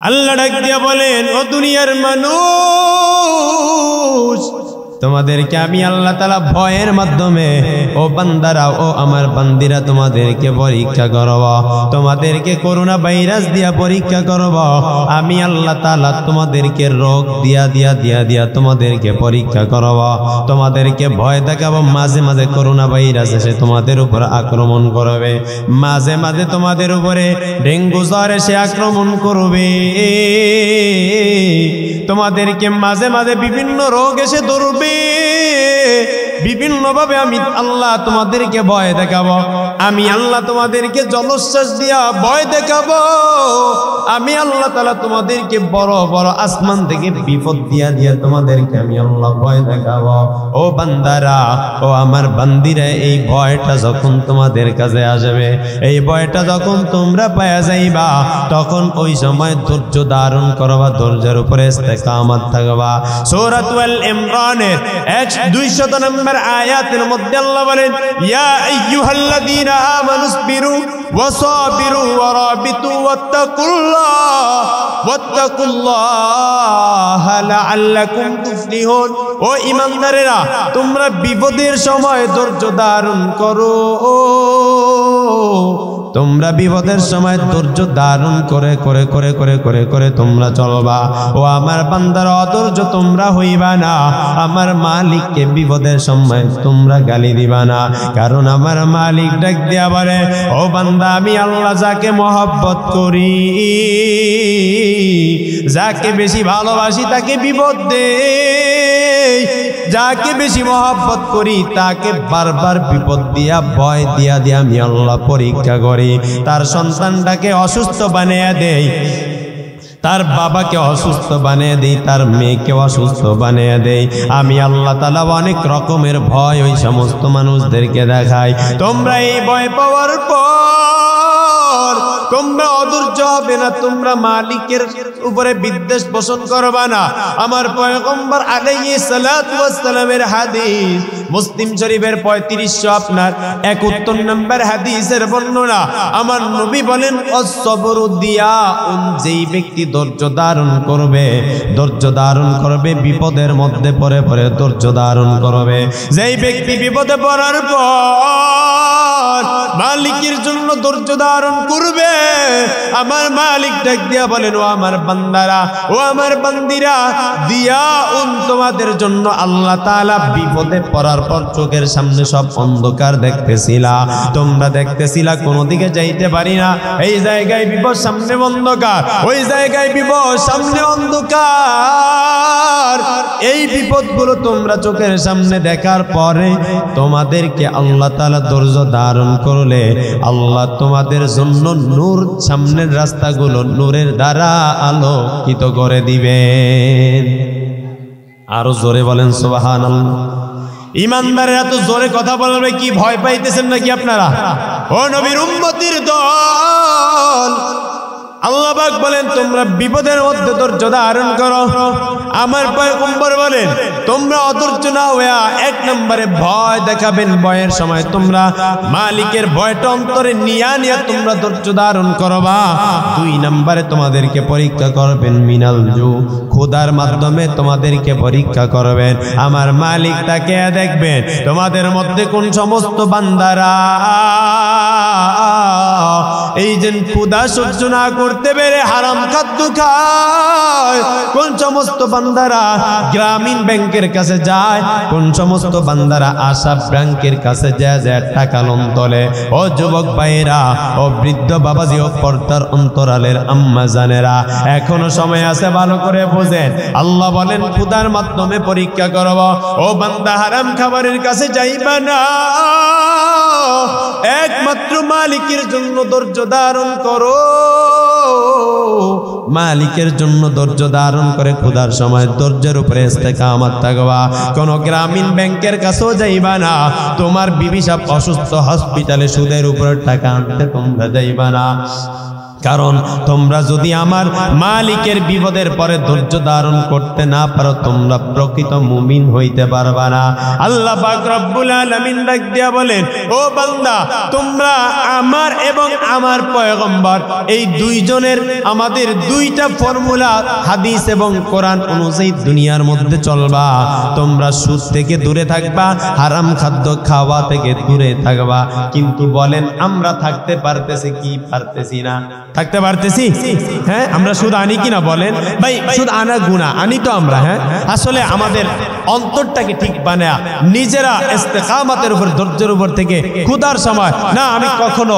আল্লাহ ডাক দিয়া বলেন, ও দুনিয়ার মানুষ, তোমাদেরকে আমি আল্লাহ তাআলা ভয়ের মাধ্যমে, ও বান্দারা, ও আমার বান্দিরা, তোমাদেরকে পরীক্ষা করব, তোমাদেরকে করোনা ভাইরাস দিয়া পরীক্ষা করব। আমি আল্লাহ তাআলা তোমাদেরকে রোগ দিয়া তোমাদেরকে পরীক্ষা করব, তোমাদেরকে ভয় দেখাবো। মাঝে মাঝে করোনা ভাইরাস এসে তোমাদের উপর আক্রমণ করবে, মাঝে মাঝে তোমাদের উপরে ডেঙ্গু জ্বর এসে আক্রমণ করবে, তোমাদেরকে মাঝে মাঝে বিভিন্ন রোগ এসে ধরবে। বিভিন্ন ভাবে আমি আল্লাহ তোমাদেরকে ভয় দেখাবো। আমি আল্লাহ তোমাদেরকে জলোচ্ছ্বাস দিয়া ভয় দেখাবো। আমি আল্লাহ তাআলা তোমাদেরকে বড় বড় আসমান থেকে বিপদ দিয়া তোমাদেরকে আমি আল্লাহ ভয় দেখাবো। ও বান্দারা, ও আমার বান্দিরা, এই ভয়টা যখন তোমাদের কাছে আসবে, এই ভয়টা যখন তোমরা পায়া যাইবা, তখন ওই সময় ধৈর্য ধারণ করবা, ধৈর্যের উপরে ইস্তেকামত থাকবা। সূরাতুল ইমরানের 200 নম্বর আয়াতের মধ্যে আল্লাহ বলেন, ইয়া আইয়ুহাল্লাযীনা আমানুসবিরু ওয়াসাবিরু ওয়ারাবিতু ওয়াত্তাকুল্লাহা লাআল্লাকুম তুফলিহুন। ও ঈমানদারেরা, তোমরা বিপদের সময় ধৈর্য ধারণ করো, তোমরা বিপদের সময় ধৈর্য ধারণ করে তোমরা চলবা। ও আমার বান্দারা, অধৈর্য তোমরা হইবা না। আমার মালিককে বিপদের সময় তোমরা গালি দিবা না, কারণ আমার মালিক ডাক দিয়া বলে, ও বান্দা, আমি আল্লাহ যাকে মহব্বত করি, যাকে বেশি ভালোবাসি, তাকে বিপদ দেই। যাকে বেশি মহব্বত করি, তাকে বারবার বিপদ দিয়া, ভয় দিয়া আমি আল্লাহ পরীক্ষা করি। তার সন্তানটাকে অসুস্থ বানিয়ে দেই, তার বাবাকে অসুস্থ বানিয়ে দেই, তার মেয়েকে অসুস্থ বানিয়ে দেই। আমি আল্লাহ তাআলা অনেক রকমের ভয় ওই সমস্ত মানুষদেরকে দেখাই। তোমরা এই ভয় পাওয়ার পর তোমরা অধৈর্য হবে না, তোমরা মালিকের উপরে বিদ্বেষ পোষণ করবা না। আমার পয়গম্বর আলাইহিস সালাতু ওয়াস সালামের হাদিস, মুসলিম শরীফের 3571 নম্বর হাদিসের বর্ণনা। আমার নবী বলেন, as-sabru দিয়াউন, যেই ব্যক্তি ধৈর্য ধারণ করবে, বিপদের মধ্যে পড়ে ধৈর্য ধারণ করবে। যেই ব্যক্তি বিপদে পড়ার পর মালিকের জন্য ধৈর্য ধারণ করবে, আমার মালিক ডাক দিয়া বলেন, ও আমার বান্দারা, ও আমার বান্দিরা, দিয়াউন, তোমাদের জন্য আল্লাহ তাআলা বিপদে পড়ার পর চোখের সামনে সব অন্ধকার দেখতেছিলা, তোমরা দেখতেছিলা, কোনো দিকে যাইতে পারি না, এই জায়গায় বিপদ, সামনে অন্ধকার, ওই জায়গায় বিপদ, সামনে অন্ধকার। এই বিপদগুলো তোমরা চোখের সামনে দেখার পরে তোমাদেরকে আল্লাহ তাআলা ধৈর্য ধারণ করলে আল্লাহ তোমাদের জন্য নূর, সামনের রাস্তাগুলো নূরের দ্বারা আলোকিত করে দিবেন। আরো জোরে বলেন সুবহানাল্লাহ। ঈমানদারেরা তো জোরে কথা বলবে, কি ভয় পাইতেছেন নাকি আপনারা? ও নবীর উম্মতির দল, আল্লাহ পাক বলেন, তোমরা বিপদের মধ্যে ধৈর্য ধারণ করো। আমার পয়গম্বর বলেন, তোমরা অধৈর্য না হইয়া 1 নম্বরে ভয় দেখাবেন। ভয়ের সময় তোমরা মালিকের ভয়টা অন্তরে নিয়া তোমরা ধৈর্য ধারণ করবা। 2 নম্বরে তোমাদেরকে পরীক্ষা করবেন মিনাল জু, ক্ষুধার মাধ্যমে তোমাদেরকে পরীক্ষা করবেন। আমার মালিক তাকে দেখবেন তোমাদের মধ্যে কোন সমস্ত বান্দারা এই যে ক্ষুধা সহ্য না করতে পেরে হারাম খাদ্য খায়, কোন সমস্ত বান্দারা গ্রামীণ ব্যাংকের কাছে যায়, কোন সমস্ত বান্দারা আশা ব্যাংকের কাছে যায় টাকা লোন তোলে। ও যুবক ভাইরা, ও বৃদ্ধ বাবাজি, ও পর্দার অন্তরালের আম্মা জানেরা, এখনো সময় আছে, ভালো করে বোঝেন। আল্লাহ বলেন, ক্ষুধার মাধ্যমে পরীক্ষা করব। ও বান্দা, হারাম খাবারের কাছে যাইবা না, একমাত্র মালিকের জন্য ধৈর্য ধারণ করো। মালিকের জন্য ধৈর্য ধারণ করে ক্ষুধার সময় ধৈর্যের উপরে ইস্তেকামত থাকবা। কোন গ্রামীণ ব্যাংকের কাছেও যাইবা না, তোমার বিবি সাহেব অসুস্থ, হসপিটালে সুদের উপরে টাকা আনতে তোমরা যাইবা না, কারণ তোমরা যদি আমার মালিকের বিপদের পরে ধৈর্য ধারণ করতে না পারো তোমরা প্রকৃত মুমিন হইতে পারবা না। আল্লাহ পাক রব্বুল আলামিন ডাক দিয়া বলেন, ও বান্দা, তোমরা আমার এবং আমার পয়গম্বর এই দুইজনের আমাদের দুইটা ফর্মুলা হাদিস এবং কোরআন অনুযায়ী দুনিয়ার মধ্যে চলবা। তোমরা সুদ থেকে দূরে থাকবা, হারাম খাদ্য খাওয়া থেকে দূরে থাকবা। কিন্তু বলেন আমরা থাকতে পারতেছি কি পারতেছি না? থাকতে পারতেছি? হ্যাঁ, আমরা সুদ আনি কিনা বলেন ভাই? সুদ আনা গুনাহ, আনি তো আমরা। হ্যাঁ, আসলে আমাদের অন্তরটাকে ঠিক বানায়া নিজেরা ইস্তেকামতের উপর, ধৈর্যের উপর থেকে ক্ষুধার সময় না আমি কখনো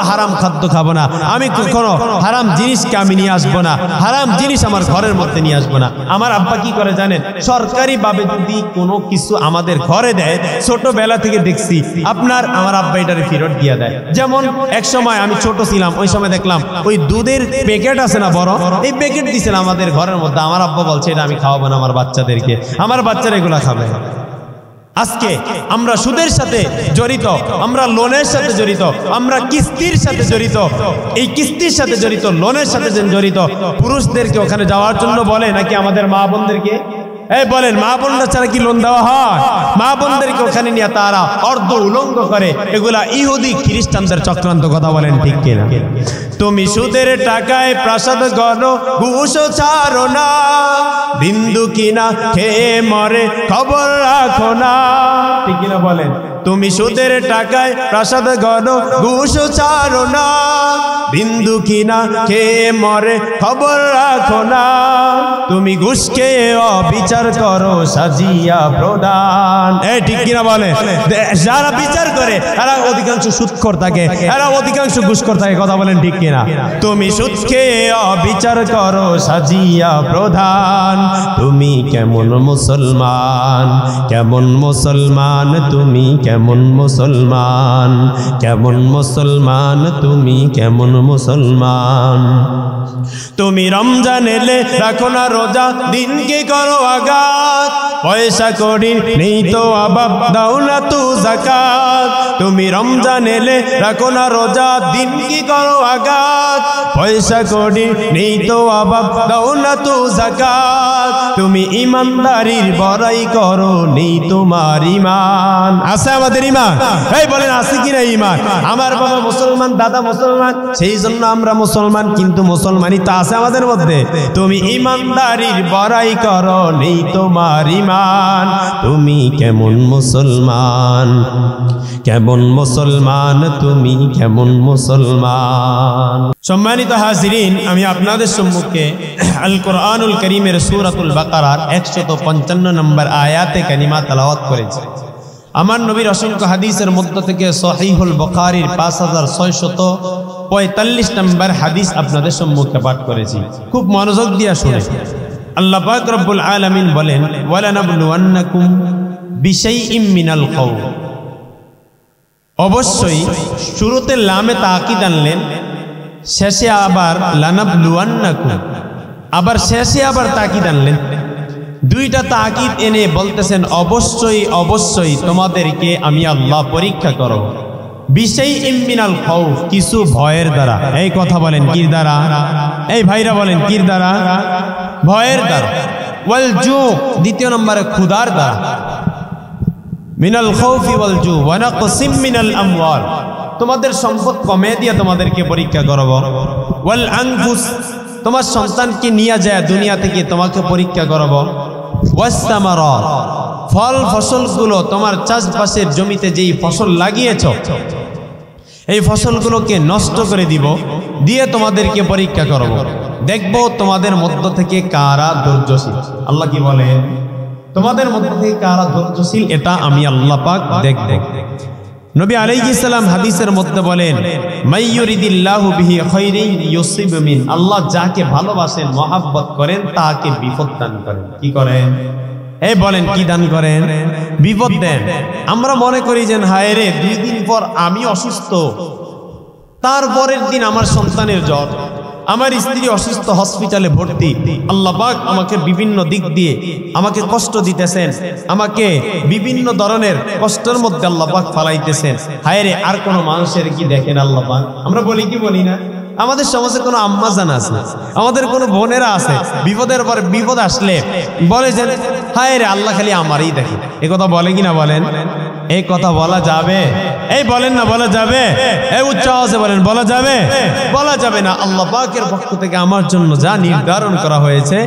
হারাম খাদ্য খাবো না, আমি কখনো হারাম জিনিসকে আমি নিয়ে আসবো না, হারাম জিনিস আমার ঘরের মধ্যে নিয়ে আসবো না। আমার আব্বা কি করে জানেন? সরকারি ভাবে যদি কোনো কিছু আমাদের ঘরে দেয়, ছোটবেলা থেকে দেখছি আমার আব্বা এটারে ফেরত দিয়ে দেয়। যেমন এক সময় আমি ছোট ছিলাম, ওই সময় দেখলাম ওই দুধের প্যাকেট আছে না বড়, এই প্যাকেট দিয়েছেন আমাদের ঘরের মধ্যে। আমার আব্বা বলছে এটা আমি খাওয়াবো না আমার বাচ্চাদেরকে, আমার বাচ্চারা এগুলা খাবে। আজকে আমরা সুদের সাথে জড়িত, আমরা লোনের সাথে জড়িত, আমরা কিস্তির সাথে জড়িত। এই কিস্তির সাথে জড়িত, লোনের সাথে জড়িত পুরুষদেরকে ওখানে যাওয়ার জন্য বলে নাকি আমাদের মা বোনদেরকে? এই বলেন, মা বোনরা ছাড়া কি লোন দেওয়া হয়? মা বোনদেরকে ওখানে নিয়ে তারা অর্ধ উলঙ্গ করে। এগুলা ইহুদি খ্রিস্টানদের চক্রান্ত, কথা বলেন ঠিক কিনা? তুমি সুদের টাকায় প্রাসাদ গড়ো, ঘুষ ছাড়ো না, বিন্দু কিনা খেয়ে মরে খবর রাখো না, ঠিক কিনা বলেন? তুমি সুদের টাকায় প্রাসাদ গড়ো, ঘুষ ছাড়ো না, বিন্দু কিনা খেয়ে মরে খবর রাখো না। তুমি ঘুষ খেয়ে অবিচার করো সাজিয়া প্রদান, ঠিক কিনা বলে? যারা বিচার করে এরা অধিকাংশ সুদখোর থাকে, এরা অধিকাংশ ঘুষখোর থাকে, কথা বলেন ঠিক কিনা? তুমি সুদ খেয়ে অবিচার করো সাজিয়া প্রধান। তুমি কেমন মুসলমান, কেমন মুসলমান, তুমি কেমন মুসলমান, কেমন মুসলমান, তুমি কেমন মুসলমান। তুমি রমজান এলে রাখো না রোজা, দিনকে করো আঘাত, পয়সা করি নেই তো অভাব, দাও না তো যাকাত। তুমি রমজান এলে রাখো না রোজা, দিনকে করো আঘাত, পয়সা করি নেই তো অভাব, দাও না তো যাকাত। তুমি ইমানদারির বড়াই করো, নেই তোমার ইমান। আছে আমাদের ইমান? এই বলেন আছে কিনা ইমান? আমার বাবা মুসলমান, দাদা মুসলমান, সেই জন্য আমরা মুসলমান, কিন্তু মুসলমানই তো আছে আমাদের মধ্যে। তুমি ইমানদারির বড়াই করো, নেই তোমার ইমান। তুমি কেমন মুসলমান, কেমন মুসলমান, তুমি কেমন মুসলমান। সম্মানিত হাজিরিন, আমি আপনাদের সম্মুখে আল কোরআনুল কারীমের সূরাতুল বাকারার 155 নম্বর আয়াতে কারিমা তেলাওয়াত করেছি। আমার নবীর অসংখ্য হাদিসের মধ্য থেকে সহিহুল বুখারীর 5645 নম্বর হাদিস আপনাদের সম্মুখে পাঠ করেছি। খুব মনোযোগ দিয়ে শুনে। আল্লাহ পাক রব্বুল আলামিন বলেন, ওয়ালানাবলুওয়ান্নাকুম বিশাইইম মিনাল কওল। অবশ্যই শুরুতে লামে তাকিদ আনলেন, শেষে আবার লানাবলুওয়ান্নাকুম, আবার শেষে আবার তাকিদ আনলেন। দুইটা তাকিদ এনে বলতেছেন অবশ্যই অবশ্যই তোমাদেরকে আমি আল্লাহ পরীক্ষা করব। বিশাইইম মিনাল খাউফ, কিছু ভয়ের দ্বারা। এই কথা বলেন কির দ্বারা? এই ভাইরা বলেন কির দ্বারা? ভয়ের দ্বারা। ওয়াল জু, দ্বিতীয় নম্বরে ক্ষুধার দ্বারা। মিনাল খাউফি ওয়াল জু ওয়া নাকসিম মিনাল আমওয়াল, তোমাদের সম্পদ কমে দিয়ে তোমাদেরকে পরীক্ষা করব। ওয়াল আনফুস, তোমার সন্তানকে নিয়ে যায় দুনিয়া থেকে তোমাকে পরীক্ষা করব। ওয়াস সামারাত, ফল ফসলগুলো তোমার চাষবাসের জমিতে যেই ফসল লাগিয়েছো এই ফসলগুলোকে নষ্ট করে দিব, দিয়ে তোমাদেরকে পরীক্ষা করব। দেখব তোমাদের মধ্য থেকে কারা ধৈর্যশীল। আল্লাহ কি বলে? তোমাদের মধ্য থেকে কারা ধৈর্যশীল, এটা আমি আল্লাহ পাক দেখব। নবী আলাইহিস সালাম হাদিসের মধ্যে বলেন, মাইয়ুরিদিল্লাহু বিহি খাইরিন ইউসিব মিন, আল্লাহ যাকে ভালোবাসেন, মহব্বত করেন, তাকে বিপদ দান করেন। কি করেন? এই বলেন কি দান করেন? বিপদ দেন। আমরা মনে করি যে হায় রে, 2 দিন পর আমি অসুস্থ, তারপরের দিন আমার সন্তানের জ্বর, আমার স্ত্রী অসুস্থ, হসপিটালে ভর্তি, আল্লাহ পাক আমাকে বিভিন্ন দিক দিয়ে আমাকে কষ্ট দিতেছেন, আমাকে বিভিন্ন ধরনের কষ্টের মধ্যে আল্লাহ পাক ফালাইতেছেন। হায় রে, আর কোন মানুষের কি দেখেন আল্লাহ পাক? আমরা বলি কি বলি না? আমাদের সমাজে কোনো আম্মা জানা আছে, আমাদের কোনো বোনেরা আছে, বিপদের পরে বিপদ আসলে বলে যে হায় রে আল্লাহ খালি আমারই দেখে, এ কথা বলে কিনা বলেন? এই কথা বলা যাবে? এই বলেন না বলা যাবে? এই উচ্চ আওয়াজে বলেন বলা যাবে? বলা যাবে না। আল্লাহ পাকের পক্ষ থেকে আমার জন্য যা নির্ধারণ করা হয়েছে,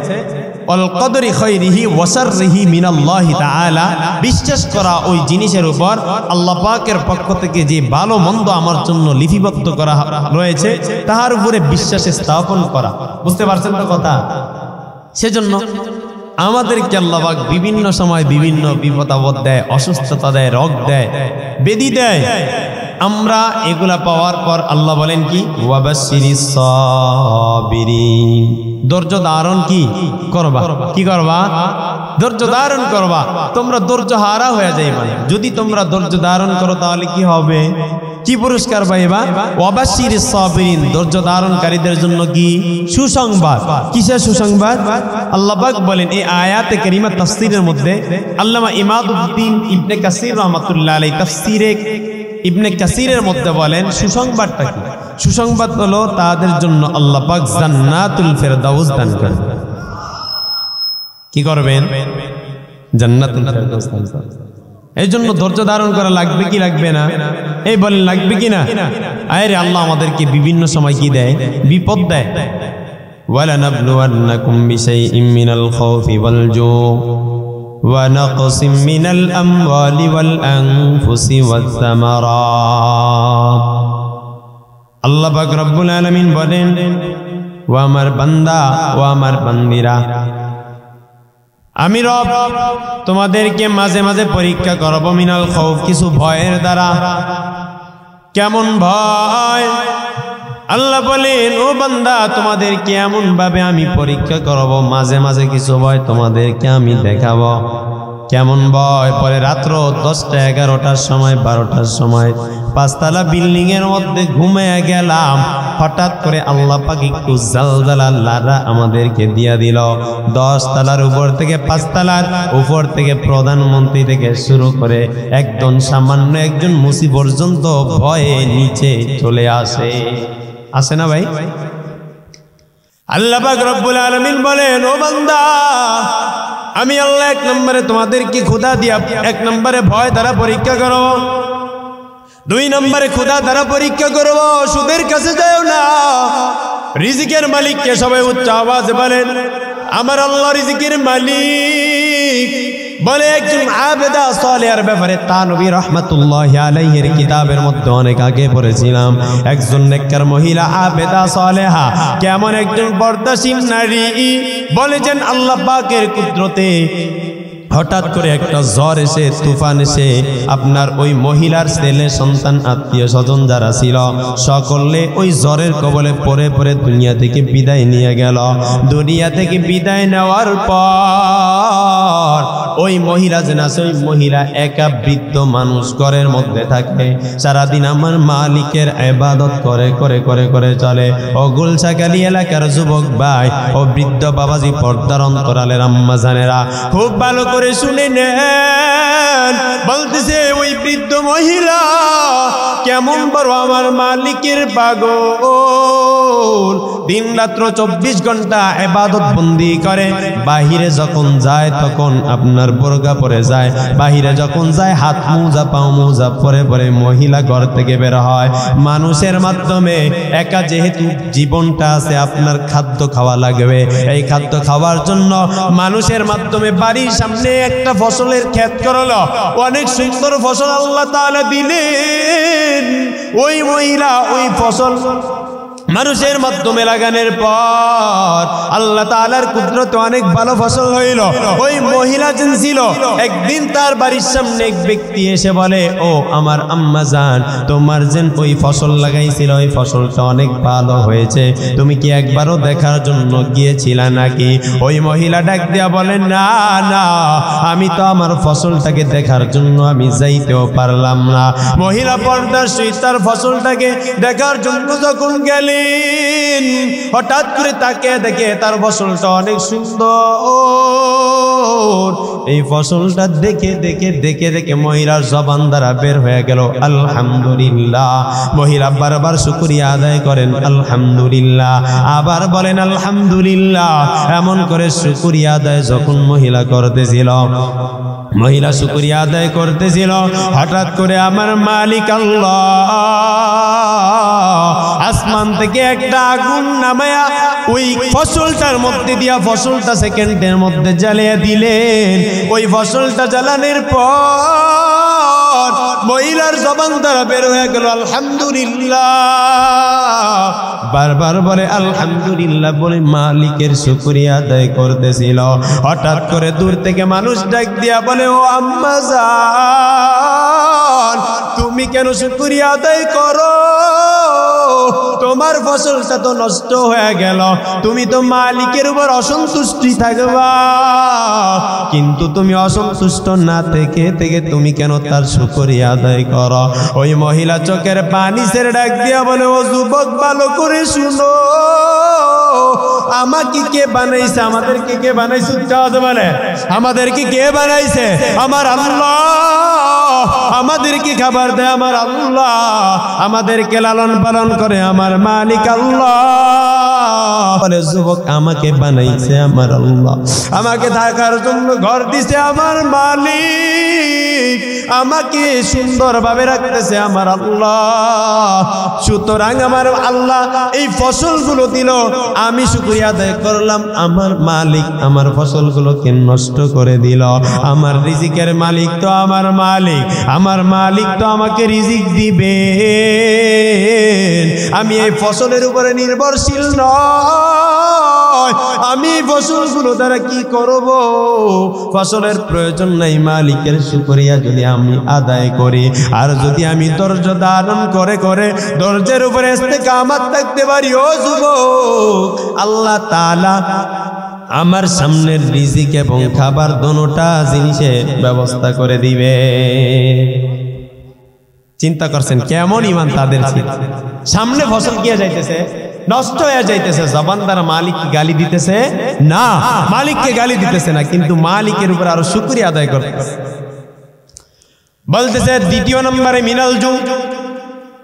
অল কদরি খায়রিহি ওয়া শাররিহি মিনাল্লাহি তাআলা, বিশ্বাস করা ওই জিনিসের উপর আল্লাহ পাকের পক্ষ থেকে যে ভালো মন্দ আমার জন্য লিপিবদ্ধ করা রয়েছে তাহার উপরে বিশ্বাস স্থাপন করা। বুঝতে পারছেন তো কথা? সেজন্য আমাদেরকে আল্লাহ পাক বিভিন্ন সময় বিভিন্ন বিপদ আপদ দেয়, অসুস্থতা দেয়, রোগ দেয়, ব্যাধি দেয়। আমরা এগুলা পাওয়ার পর আল্লাহ বলেন কি ওয়াবাশশিরিস সাবিরিন, ধৈর্য ধারণ কি করবা? কি করবা? ধৈর্য ধারণ করবা। তোমরা ধৈর্য হারা হয়ে যাইবা। যদি তোমরা ধৈর্য ধারণ করো তাহলে কি হবে? কি পুরস্কার পাইবা? ওয়াবাশশিরিস সাবিরিন, ধৈর্য ধারণকারীদের জন্য কি সুসংবাদ। কিসের সুসংবাদ? আল্লাহ পাক বলেন এই আয়াতে কারিমা তাফসীরের মধ্যে আল্লামা ইমাদউদ্দিন ইবনে কাসির রাহমাতুল্লাহ আলাইহি তাফসীরে ইবনে কাসিরের মধ্যে বলেন সুসংবাদটা কি? সুসংবাদ হলো তাদের জন্য আল্লাহ পাক জান্নাতুল ফেরদাউস দান করবেন। কি করবেন? জান্নাতুল ফেরদাউস দান করবেন। এই জন্য ধৈর্য ধারণ করা লাগবে কি লাগবে না? এই বলেন লাগবে কি না? আরে আল্লাহ আমাদেরকে বিভিন্ন সময় কি দেয়? বিপদ দেয়। ওয়ালানাবলুওয়ান্নাকুম বিশাইইম মিনাল খাউফি ওয়াল জু ওয়া নাকসিম মিনাল আমওয়ালি ওয়াল আনফুসি ওয়াস সামারাত। আল্লাহ পাক রব্বুল আলামিন বলেন, ও আমার বান্দা, ও আমার বান্দিরা, আমি রব তোমাদেরকে মাঝে মাঝে পরীক্ষা করব মিনাল খাউফ, কিছু ভয়ের দ্বারা। কেমন ভয়? আল্লাহ বলেন ও বান্দা তোমাদেরকে এমন ভাবে আমি পরীক্ষা করব, মাঝে মাঝে কিছু ভয় তোমাদেরকে আমি দেখাবো। কেমন ভয়? পরে রাত্র 10টা 11টার সময় 12টার সময় 5তলা বিল্ডিং এর মধ্যে ঘুমিয়ে গেলাম, হঠাৎ করে আল্লাহ পাক একটু জালজালা লারা আমাদেরকে দিয়া দিল। 10 তলার উপর থেকে 5 তলার উপর থেকে প্রধানমন্ত্রী থেকে শুরু করে একদম সামান্য একজন মুসি পর্যন্ত ভয়ে নিচে চলে আসে। আসে না ভাই? আল্লাহ পাক রব্বুল আলামিন বলেন ও বান্দা আমি আল্লাহ 1 নম্বরে তোমাদেরকে ক্ষুধা দিয়া 1 নম্বরে ভয় দ্বারা পরীক্ষা করব, 2 নম্বরে ক্ষুধা দ্বারা পরীক্ষা করব। সুদের কাছে যাও না, রিজিকের মালিককে সবাই উচ্চ আওয়াজে বলেন আমার আল্লাহ রিজিকের মালিক। বলে একজন আবেদা সালেহার ব্যাপারে তানবী রাহমাতুল্লাহি আলাইহির কিতাবের মধ্যে অনেক আগে পড়েছিলাম। একজন নেককার মহিলা আবেদা সালেহা, কেমন একজন পর্দাশীল নারী। বলেছেন আল্লাহ পাকের কুদরতে হঠাৎ করে একটা ঝড় এসে, তুফান এসে আপনার ওই মহিলার ছেলে সন্তান আত্মীয় স্বজন যারা ছিল সকলে ওই ঝড়ের কবলে পড়ে পড়ে দুনিয়া থেকে বিদায় নিয়ে গেল। দুনিয়া থেকে বিদায় নেওয়ার পর ওই মহিলা যেন আছে, ওই মহিলা একা বৃদ্ধ মানুষ ঘরের মধ্যে থাকে, সারাদিন আমার মালিকের ইবাদত করে করে করে করে চলে। ও গুলশাখালী এলাকার যুবক ভাই, ও বৃদ্ধ বাবাজি, পর্দার অন্তরালের আম্মা জানেরা, খুব ভালো করে শুনে নেন। বলতেছে ওই বৃদ্ধ মহিলা কেমন বড় আমার মালিকের পাগল, দিন রাত্র 24 ঘন্টা ইবাদত বন্দি করে। বাহিরে যখন যায় তখন আপনার বোরকা পরে যায়, বাহিরে যখন যায় হাত মোজা পাও মোজা পরে পরে মহিলা ঘর থেকে বের হয়। মানুষের মাধ্যমে একা যেহেতু জীবনটা আছে, আপনার খাদ্য খাওয়া লাগবে। এই খাদ্য খাওয়ার জন্য মানুষের মাধ্যমে বাড়ির সামনে একটা ফসলের ক্ষেত করলো, অনেক সুন্দর ফসল আল্লাহ তাআলা দিলেন। ওই মহিলা ওই ফসল মানুষের মাধ্যমে লাগানোর পর আল্লাহ তাআলার কুদরতে অনেক ভালো ফসল হইল। ওই মহিলা যেন ছিল, একদিন তার বাড়ির সামনে এক ব্যক্তি এসে বলে, ও আমার আম্মা জান, তোমার যেন ওই ফসল লাগাইছিল ওই ফসলটা অনেক ভালো হয়েছে, তুমি কি একবারও দেখার জন্য গিয়েছিলা নাকি? ওই মহিলা ডাক দিয়া বলেন, না না, আমি তো আমার ফসলটাকে দেখার জন্য আমি যাইতেও পারলাম না। মহিলা পর্দার সহিত তার ফসলটাকে দেখার জন্য যখন গেলেন, দিলেন। হঠাৎ করে তাকে দেখে তার ফসলটা অনেক সুন্দর। এই ফসলটা দেখে দেখে দেখে দেখে মহিলার জবান দ্বারা বের হয়ে গেল আলহামদুলিল্লাহ। মহিলা বারবার শুকরিয়া আদায় করেন আলহামদুলিল্লাহ, আবার বলেন আলহামদুলিল্লাহ। এমন করে শুকরিয়া আদায় যখন মহিলা করতেছিল, মহিলা শুকরিয়া আদায় করতেছিল, হঠাৎ করে আমার মালিক আল্লাহ আসমান থেকে একটা আগুন নামায়া ওই ফসলটার মধ্যে দিয়া ফসলটা সেকেন্ডের মধ্যে জ্বালিয়ে দিলেন। ওই ফসলটা জ্বালানোর পর মহিলার জবান দ্বারা বের হয়ে গেল আলহামদুলিল্লাহ। বারবার বলে আলহামদুলিল্লাহ বলে মালিকের শুকরিয়া আদায় করতেছিল। হঠাৎ করে দূর থেকে মানুষ ডাক দিয়া বলে, ও আম্মা জান, তুমি কেন শুকরিয়া আদায় করো? তোমার ফসলটা তো নষ্ট হয়ে গেল, তুমি তো মালিকের উপর অসন্তুষ্টি থাকবা, কিন্তু তুমি অসন্তুষ্ট না থেকে থেকে তুমি কেন তার শুকরিয়া আদায় করো? ওই মহিলা চোখের পানি ছেড়ে ডাক দিয়া বলে, ও যুবক ভালো করে শুনো, আমাকে কে বানাইছে? আমাদেরকে কে বানাইছে? বলে আমাদেরকে কে বানাইছে? আমার আল্লাহ। আমাদেরকে খাবার দেয় আমার আল্লাহ, আমাদেরকে লালন পালন করে আমার মালিক আল্লাহ। বলে যুবক, আমাকে বানাইছে আমার আল্লাহ, আমাকে থাকার জন্য ঘর দিছে আমার মালিক, আমাকে সুন্দরভাবে রাখতেছে আমার আল্লাহ। সুতরাং আমার আল্লাহ এই ফসলগুলো দিল, আমি শুকরিয়া আদায় করলাম। আমার মালিক আমার ফসলগুলোকে নষ্ট করে দিল। আমার রিজিকের মালিক তো আমার মালিক, আমার মালিক তো আমাকে রিজিক দিবে। আমি এই ফসলের উপরে নির্ভরশীল নয়, আমি ফসলগুলো দ্বারা কি করব? ফসলের প্রয়োজন নাই, মালিকের শুকরিয়া যদি আমি আদায় করি, আর যদি আমি ধৈর্য ধারণ করে করে ধৈর্যের উপরে ইস্তেকামত থাকতে পারি, ও যুবক, আল্লাহ তাআলা আমার সামনের রিজিক এবং খাবার দোনোটা জিনিসের ব্যবস্থা করে দিবে। চিন্তা করছেন কেমন ইমান তাদের ছিল? সামনে ফসল কি যাইতেছে, নষ্ট হয়ে যাইতেছে, জবান দ্বারা মালিক গালি দিতেছে না, মালিককে গালি দিতেছে না, কিন্তু মালিকের উপর আরো শুকরিয়া আদায় করতেছে। বলতেছে দ্বিতীয় নম্বরে মিনাল জু,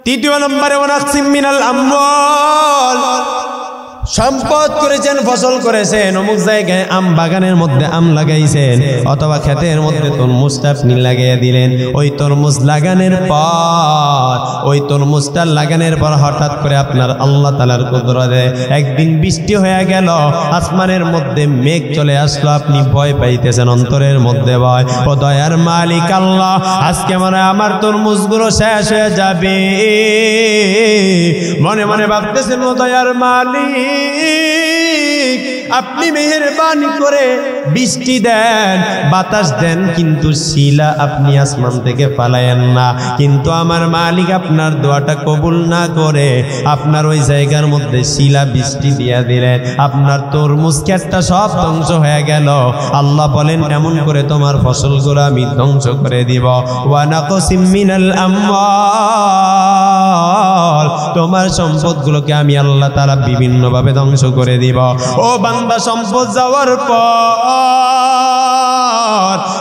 তৃতীয় নম্বরে ওয়ানাকসিম মিনাল আমওয়াল। সম্পদ করেছেন, ফসল করেছেন, অমুক জায়গায় আম বাগানের মধ্যে আম লাগাইছেন, অথবা ক্ষেতের মধ্যে তরমুজটা আপনি লাগিয়ে দিলেন। ওই তরমুজ লাগানোর পর, ওই তরমুজটা লাগানোর পর হঠাৎ করে আপনার আল্লাহ তাআলার কুদরতে একদিন বৃষ্টি হয়ে গেল, আসমানের মধ্যে মেঘ চলে আসলো, আপনি ভয় পাইতেছেন, অন্তরের মধ্যে ভয়। ও দয়ার মালিক আল্লাহ, আজকে মনে হয় আমার তরমুজগুলো শেষ হয়ে যাবে। মনে মনে ভাবতেছেন, ও দয়ার মালিক, আপনি মেহেরবানি করে বৃষ্টি দেন, বাতাস দেন, কিন্তু শিলা আপনি আসমান থেকে ফালায়েন না। কিন্তু আমার মালিক আপনার দোয়াটা কবুল না করে আপনার ওই জায়গার মধ্যে শিলা বৃষ্টি দিয়া দিলেন, আপনার তরমুজ ক্ষেতটা সব ধ্বংস হয়ে গেল। আল্লাহ বলেন, এমন করে তোমার ফসলগুলো আমি ধ্বংস করে দিব। ওয়া নাকসিম মিনাল আমওয়াল, তোমার সম্পদগুলোকে আমি আল্লাহ তাআলা বিভিন্নভাবে ধ্বংস করে দিব। ও বান্দা, সম্পদ যাওয়ার পর,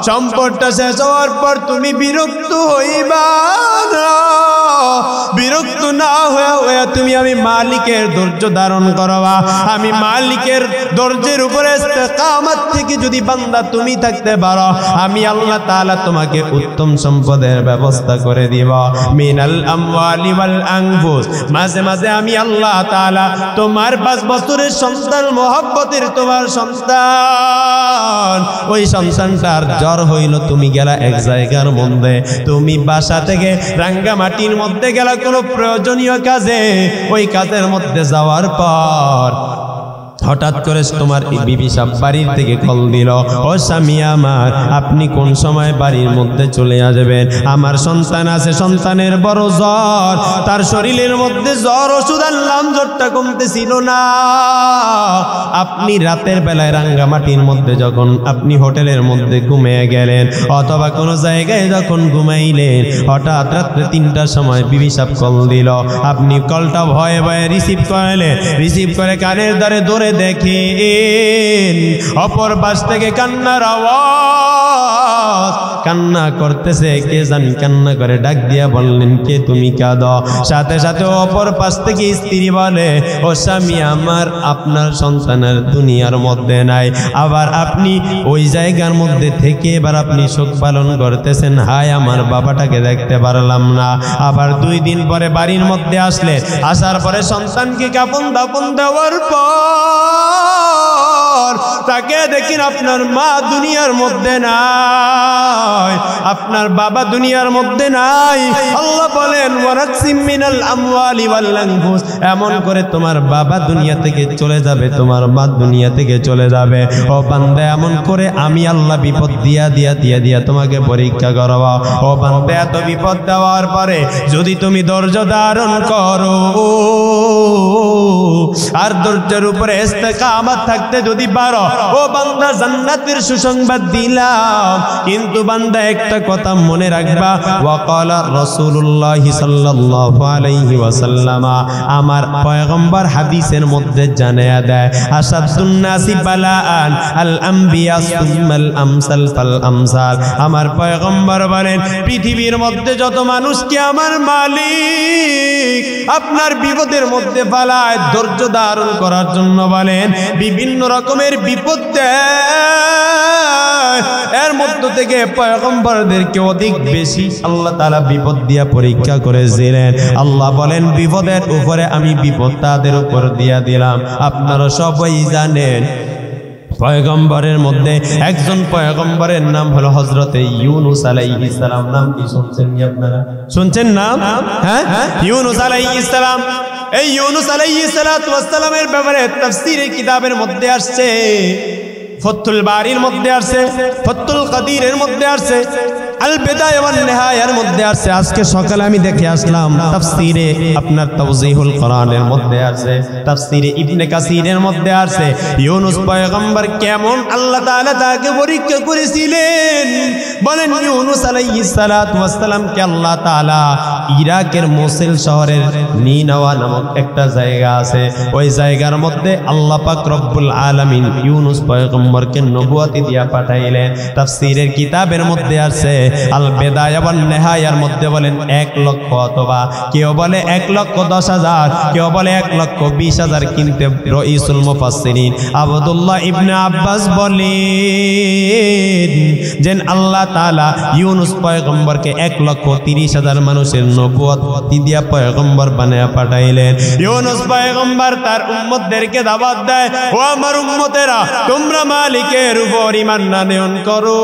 সম্পদটা শেষ হওয়ার পর তুমি বিরক্ত হইবা না। বিরক্ত না হয়ে তুমি আমি মালিকের ধৈর্য ধারণ করবা। আমি মালিকের ধৈর্যের উপরে ইস্তেকামত থেকে যদি বান্দা তুমি থাকতে পারো, আমি আল্লাহ তাআলা তোমাকে উত্তম সম্পদের ব্যবস্থা করে দিব। মিনাল আমওয়ালি ওয়াল আনফুস, মাঝে মাঝে আমি আল্লাহ তাআলা তোমার 5 বছরের সন্তান, মহব্বতের তোমার সন্তান, ওই সন্তানটার জ্বর হইল, তুমি গেলা এক জায়গার মধ্যে, তুমি বাসা থেকে রাঙ্গামাটির মধ্যে গেলা কোনো প্রয়োজনীয় কাজে, ওই কাজের মধ্যে যাওয়ার পর হঠাৎ করে তোমার বিবি সাহেব বাড়ির থেকে কল দিল, ও স্বামী আমার, আপনি কোন সময় বাড়ির মধ্যে চলে আসবেন? আমার সন্তান আছে, সন্তানের বড় জ্বর, তার শরীরের মধ্যে জ্বর, ওষুধ আনলাম, জ্বরটা কমতেছিল না। আপনি রাতের বেলায় রাঙ্গামাটির মধ্যে যখন আপনি হোটেলের মধ্যে ঘুমিয়ে গেলেন অথবা কোনো জায়গায় যখন ঘুমাইলেন, হঠাৎ রাত্রে 3টার সময় বিবি সাহেব কল দিল, আপনি কলটা ভয়ে ভয়ে রিসিভ করলেন। রিসিভ করে কানের দ্বারে ধরে দেখেন অপর পাশ থেকে কান্নার আওয়াজ, কান্না করতেছে। কে জানি কান্না করে ডাক দিয়া বললেন, কে তুমি কাঁদো? সাথে সাথে অপর পাশ থেকে স্ত্রী বলে, ও স্বামী আমার, আপনার সন্তানের দুনিয়ার মধ্যে নাই, আবার আপনি ওই জায়গার মধ্যে থেকে এবার আপনি শোক পালন করতেছেন, হায় আমার বাবাটাকে দেখতে পারলাম না। আবার 2 দিন পরে বাড়ির মধ্যে আসলে, আসার পরে সন্তানকে কাপন দাপন দেওয়ার পর তাকে দেখেন আপনার মা দুনিয়ার মধ্যে নাই, আপনার বাবা দুনিয়ার মধ্যে নাই। আল্লাহ বলেন, ওয়ারাকসিম মিনাল আমওয়ালি ওয়াল আনফুস, এমন করে তোমার বাবা দুনিয়া থেকে চলে যাবে, তোমার মা দুনিয়া থেকে চলে যাবে। ও বান্দা, এমন করে আমি আল্লাহ বিপদ দিয়া দিয়া দিয়া দিয়া তোমাকে পরীক্ষা করব। ও বান্দা, এত বিপদ দেওয়ার পরে যদি তুমি ধৈর্য ধারণ করো আর ধৈর্যের উপরে ইস্তেকামত থাকতে যদি পারো, ও বান্দা, জান্নাতের সুসংবাদ দিলাম। কিন্তু বান্দা একটা কথা মনে রাখবা, ওয়াকালা রাসূলুল্লাহ সাল্লাল্লাহু আলাইহি ওয়াসাল্লাম, আমার পয়গম্বর হাদিসের মধ্যে জানায়া দেয়, আসাদুন নাসি বালাআন আল আমবিয়া সুম্মাল আমসাল ফাল আমসাল। আমার পয়গম্বর বলেন, পৃথিবীর মধ্যে যত মানুষকে আমার মালিক আপনার বিপদের মধ্যে ফেলায়, ধৈর্য ধারণ করার জন্য বলেন, বিভিন্ন রকমের বিপদ দেয়, এর মধ্য থেকে পয়গম্বরদেরকে অধিক বেশি আল্লাহ তাআলা বিপদ দিয়া পরীক্ষা করেছিলেন। আল্লাহ বলেন, বিপদের উপরে আমি বিপদ তাদের উপর দিয়া দিলাম। আপনারা সবাই জানেন পয়গম্বরের মধ্যে একজন পয়গম্বরের নাম হলো হযরতে ইউনূস আলাইহিস সালাম। নাম কি শুনছেন নি আপনারা? শুনছেন নাম? হ্যাঁ, ইউনূস আলাইহিস সালাম। এই ইউনূস আলাইহিস সালাতু ওয়াস সালামের ব্যাপারে তাফসীরের কিতাবের মধ্যে আসছে, ফাতহুল বারির মধ্যে আসছে, ফাতহুল কাদিরের মধ্যে আসছে, আল বিদায়া ওয়ান নিহায়ার মধ্যে আসছে। আজকে সকালে আমি দেখে আসলাম তাফসীরে আপনার তাওজিহুল কোরআনের মধ্যে আছে, তাফসীরে ইবনে কাসিরের মধ্যে আছে, ইউনূস পয়গম্বর কেমন আল্লাহ তাআলা তাকে পরীক্ষা করেছিলেন। বলেন, ইউনূস আলাইহিস সালাতু ওয়াস সালামকে আল্লাহ তাআলা ইরাকের মোসেল শহরের নিনাওয়া নামক একটা জায়গা আছে, ওই জায়গার মধ্যে আল্লাহ পাক রব্বুল আলামিন ইউনূস পয়গম্বরকে নবুয়তি দিয়া পাঠাইলেন। তাফসীরের কিতাবের মধ্যে আছে, আল বিদায়া ওয়ান নিহায়ার মধ্যে বলেন 1 লক্ষ, অথবা কেউ বলে 1,10,000, কেউ বলে 1,20,000, কিন্তু রাইসুল মুফাসসিরিন আব্দুল্লাহ ইবনে আব্বাস বলেন যে আল্লাহ তাআলা ইউনূস পয়গম্বরকে 1,30,000 মানুষের নবুয়ত দিয়া পয়গম্বর বানায়া পাঠাইলেন। ইউনূস পয়গম্বর তার উম্মতদেরকে দাওয়াত দেয়, ও আমার উম্মতেরা, তোমরা মালিকের উপর ঈমান আনয়ন করো,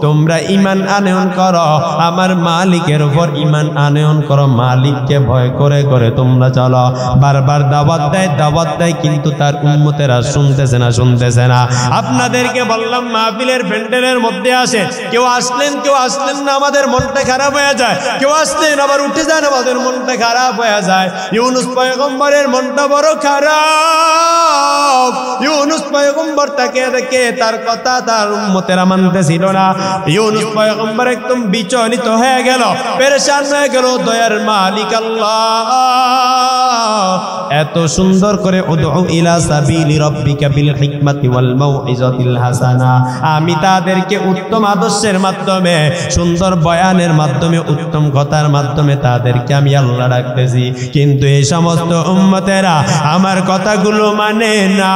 তোমরা ঈমান আনয়ন করো, আমার মালিকের উপর ঈমান আনয়ন করো, মালিককে ভয় করে করে তোমরা চলো। বারবার দাওয়াত দেয়, কিন্তু তার উম্মতেরা শুনতেছে না। আপনাদেরকে বললাম, মাহফিলের প্যান্ডেলের মধ্যে আসে, কেউ আসলেন না, আমাদের মনটা খারাপ হয়ে যায়, কেউ আসলেন আবার উঠে যান, আমাদের মনটা খারাপ হয়ে যায়। ইউনূস পয়গম্বরের মনটা বড় খারাপ। ইউনূস পয়গম্বর তাকে দেখে তার কথা তার উম্মতেরা মানতেছিল না। ইউনূস পয়গম্বর একদম বিচলিত হয়ে গেল, পেরেশান হয়ে গেল। দয়ার মালিক আল্লাহ এত সুন্দর করে উদউ ইলা সাবিলি রাব্বিকা বিল হিকমাতি ওয়াল মাউইজাতিল হাসানা, আমি তাদেরকে উত্তম আদর্শের মাধ্যমে, সুন্দর বয়ানের মাধ্যমে, উত্তম কথার মাধ্যমে তাদেরকে আমি আল্লাহ ডাকতেছি, কিন্তু এই সমস্ত উম্মতেরা আমার কথাগুলো মানে না।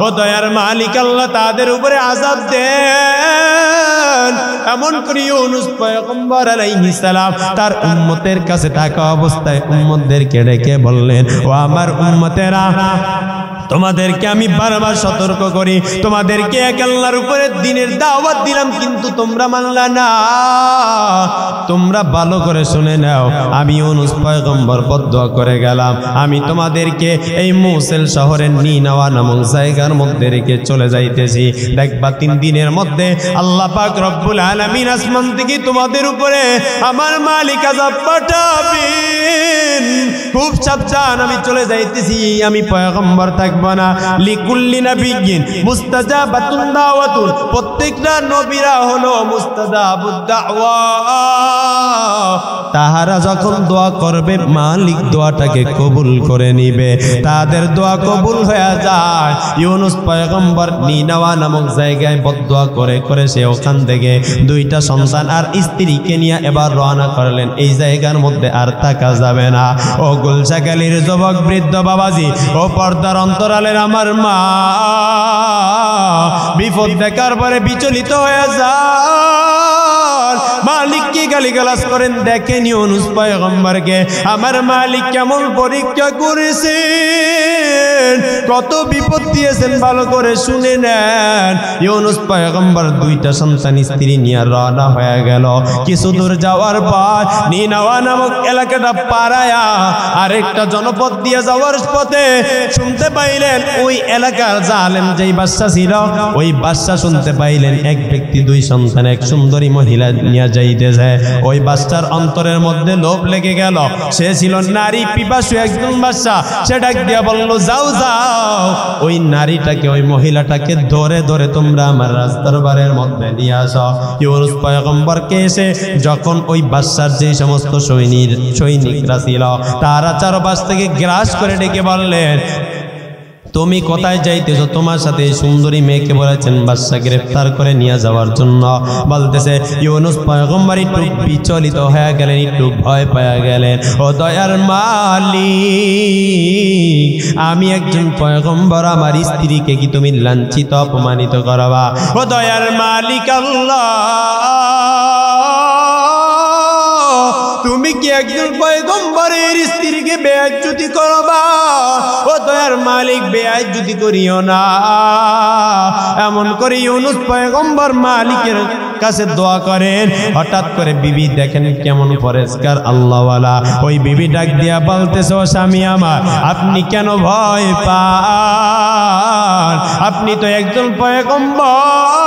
ও দয়ার মালিক আল্লাহ তাদের উপরে আযাব দেন। এমন করে ইউনূস পয়গম্বর আলাইহিস সালাম তার উম্মতের কাছে থাকা অবস্থায় উম্মতদেরকে ডেকে বললেন, ও আমার উম্মতেরা, তোমাদেরকে আমি বারবার সতর্ক করি, তোমাদেরকে এক আল্লাহর উপরে দ্বীনের দাওয়াত দিলাম, কিন্তু তোমরা মানলা না। তোমরা ভালো করে শুনে নাও, আমি ইউনুস পয়গম্বর বদদুয়া করে গেলাম, আমি তোমাদেরকে এই মৌসেল শহরের নিনাওয়া নামক জায়গার মধ্যে রেখে চলে যাইতেছি। দেখবা 3 দিনের মধ্যে আল্লাহ পাক রব্বুল আলামিন আসমান থেকে তোমাদের উপরে আমার মালিক আযাব পাঠাবেন। খুব সাবধান, আমি চলে যাইতেছি, আমি পয়গম্বর থাকবো না। লিকুল্লি নাবিয়্যিন মুস্তাজাবাতুন দাওয়াতুন, প্রত্যেকটা নবীরা হলো মুস্তাজাবুদ দাওয়া। তাহারা যখন দোয়া করবে মালিক দোয়াটাকে কবুল করে নিবে, তাদের দোয়া কবুল হয়ে যায়। ইউনুস পয়গম্বর নিনাওয়া নামক জায়গায় বদদোয়া করে করে সে ওখান থেকে 2টা সন্তান আর স্ত্রীকে নিয়ে এবার রওনা করলেন। এই জায়গার মধ্যে আর থাকা যাবে না। ও গুলশাখালীর যুবক বৃদ্ধ বাবাজি, ও পর্দার অন্তরালের আমার মা, বিপদ দেখার পরে বিচলিত হয়ে যায়, মালিককে গালিগালাজ করেন। দেখেন ইউনুস পয়গম্বরকে আমার মালিক কেমন পরীক্ষা করেছেন, কত বিপদ দিয়েছেন, ভালো করে শুনে নেন। ইউনুস পয়গম্বর 2টা সন্তান স্ত্রী নিয়ে রওনা হয়ে গেল। কিছু দূর যাওয়ার পর নিনাওয়া নামক এলাকাটা পারায়া আরেকটা জনপদ দিয়ে যাওয়ার পথে শুনতে পাইলেন ওই এলাকার জালেম যেই বাদশা ছিল, ওই বাদশা শুনতে পাইলেন এক ব্যক্তি 2 সন্তান এক সুন্দরী মহিলা নিয়ে যাইতেছে। ওই বাদশার অন্তরের মধ্যে লোভ লেগে গেল, সে ছিল নারী পিপাসু একজন বাদশা। সে ডাক দিয়া বলল, যাও যাও, ওই নারীটাকে ওই মহিলাটাকে ধরে ধরে তোমরা আমার রাজদরবারের মধ্যে নিয়ে আসো। ইউনুস পয়গম্বরকে এসে যখন ওই বাদশার যে সমস্ত সৈনিকরা ছিল তারা চারপাশ থেকে গ্রাস করে ডেকে বললেন, তুমি কোথায় যাইতেছো? তোমার সাথে এই সুন্দরী মেয়েকে বলেছেন বাদশা গ্রেফতার করে নিয়ে যাওয়ার জন্য। বলতেছে ইউনুস পয়গম্বর একটু বিচলিত হয়ে গেলেন, একটু ভয় পেয়ে গেলেন। ও দয়ার মালিক, আমি একজন পয়গম্বর, আমার স্ত্রীকে কি তুমি লাঞ্ছিত অপমানিত করবা? ও দয়ার মালিক আল্লাহ, তুমি কি একজন পয়গম্বরের স্ত্রীকে বেইজ্জতি করবা? ও দয়ার মালিক, বেইজ্জতি করিও না। এমন করে ইউনুস পয়গম্বর মালিকের কাছে দোয়া করেন। হঠাৎ করে বিবি দেখেন কেমন পরেশগার আল্লাহওয়ালা। ওই বিবি ডাক দিয়া বলতেছে, ও স্বামী আমার, আপনি কেন ভয় পান? আপনি তো একজন পয়গম্বর,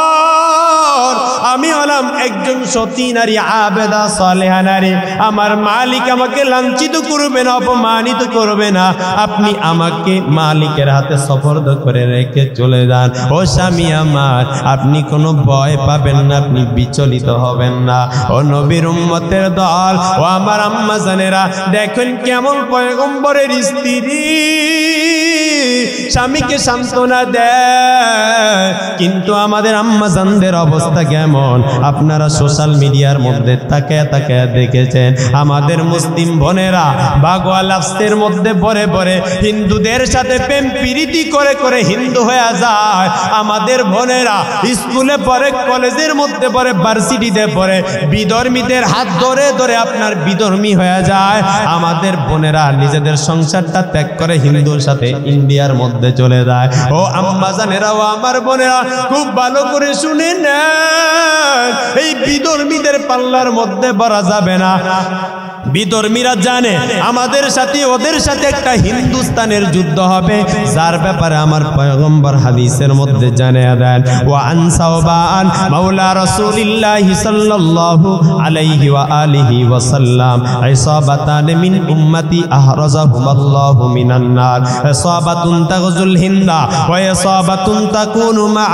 আমি হলাম একজন সতী নারী, আবেদা সালেহা নারী। আমার মালিক আমাকে লাঞ্ছিত করবে না, অপমানিত করবে না। আপনি আমাকে মালিকের হাতে সুপর্দ করে রেখে চলে যান। ও স্বামী আমার, আপনি কোনো ভয় পাবেন না, আপনি বিচলিত হবেন না। ও নবীর উম্মতের দল, ও আমার আম্মা জানেরা, দেখেন কেমন পয়গম্বরের স্ত্রী স্বামীকে সান্ত্বনা দেয়। কিন্তু আমাদের আম্মা জানদের অবস্থা কেমন আপনারা সোশ্যাল মিডিয়ার মধ্যে তাকায় তাকায় দেখেছেন। আমাদের মুসলিম বোনেরা বাগোয়া লাফসের মধ্যে পরে পরে হিন্দুদের সাথে প্রেম প্রীতি করে করে হিন্দু হয়ে যায়। আমাদের বোনেরা স্কুলে পড়ে, কলেজের মধ্যে পড়ে, ভার্সিটিতে পড়ে, বিধর্মীদের হাত ধরে ধরে আপনার বিধর্মী হয়ে যায়। আমাদের বোনেরা নিজেদের সংসারটা ত্যাগ করে হিন্দুর সাথে ইন্ডিয়ার মধ্যে চলে যায়। ও আম্মা জানেরা, ও আমার বোনেরা, খুব ভালো করে শুনে নেন, এই বিধর্মীদের পাল্লার মধ্যে ভরা যাবে না। বিধর্মীরা জানে আমাদের সাথে ওদের সাথে একটা হিন্দুস্তানের যুদ্ধ হবে, যার ব্যাপারে আমার পয়গম্বর হাদিসের মধ্যে জানিয়ে দেন, ওয়া আন সাওবান মাওলা রাসূলিল্লাহি সাল্লাল্লাহু আলাইহি ওয়া আলিহি ওয়া সাল্লাম ইসাবাতান মিন উম্মতি আহরাজাহুমাল্লাহু মিনান নার, ইসাবাতুন তাগজুল হিন্দা ওয়া ইসাবাতুন তাকুনু মা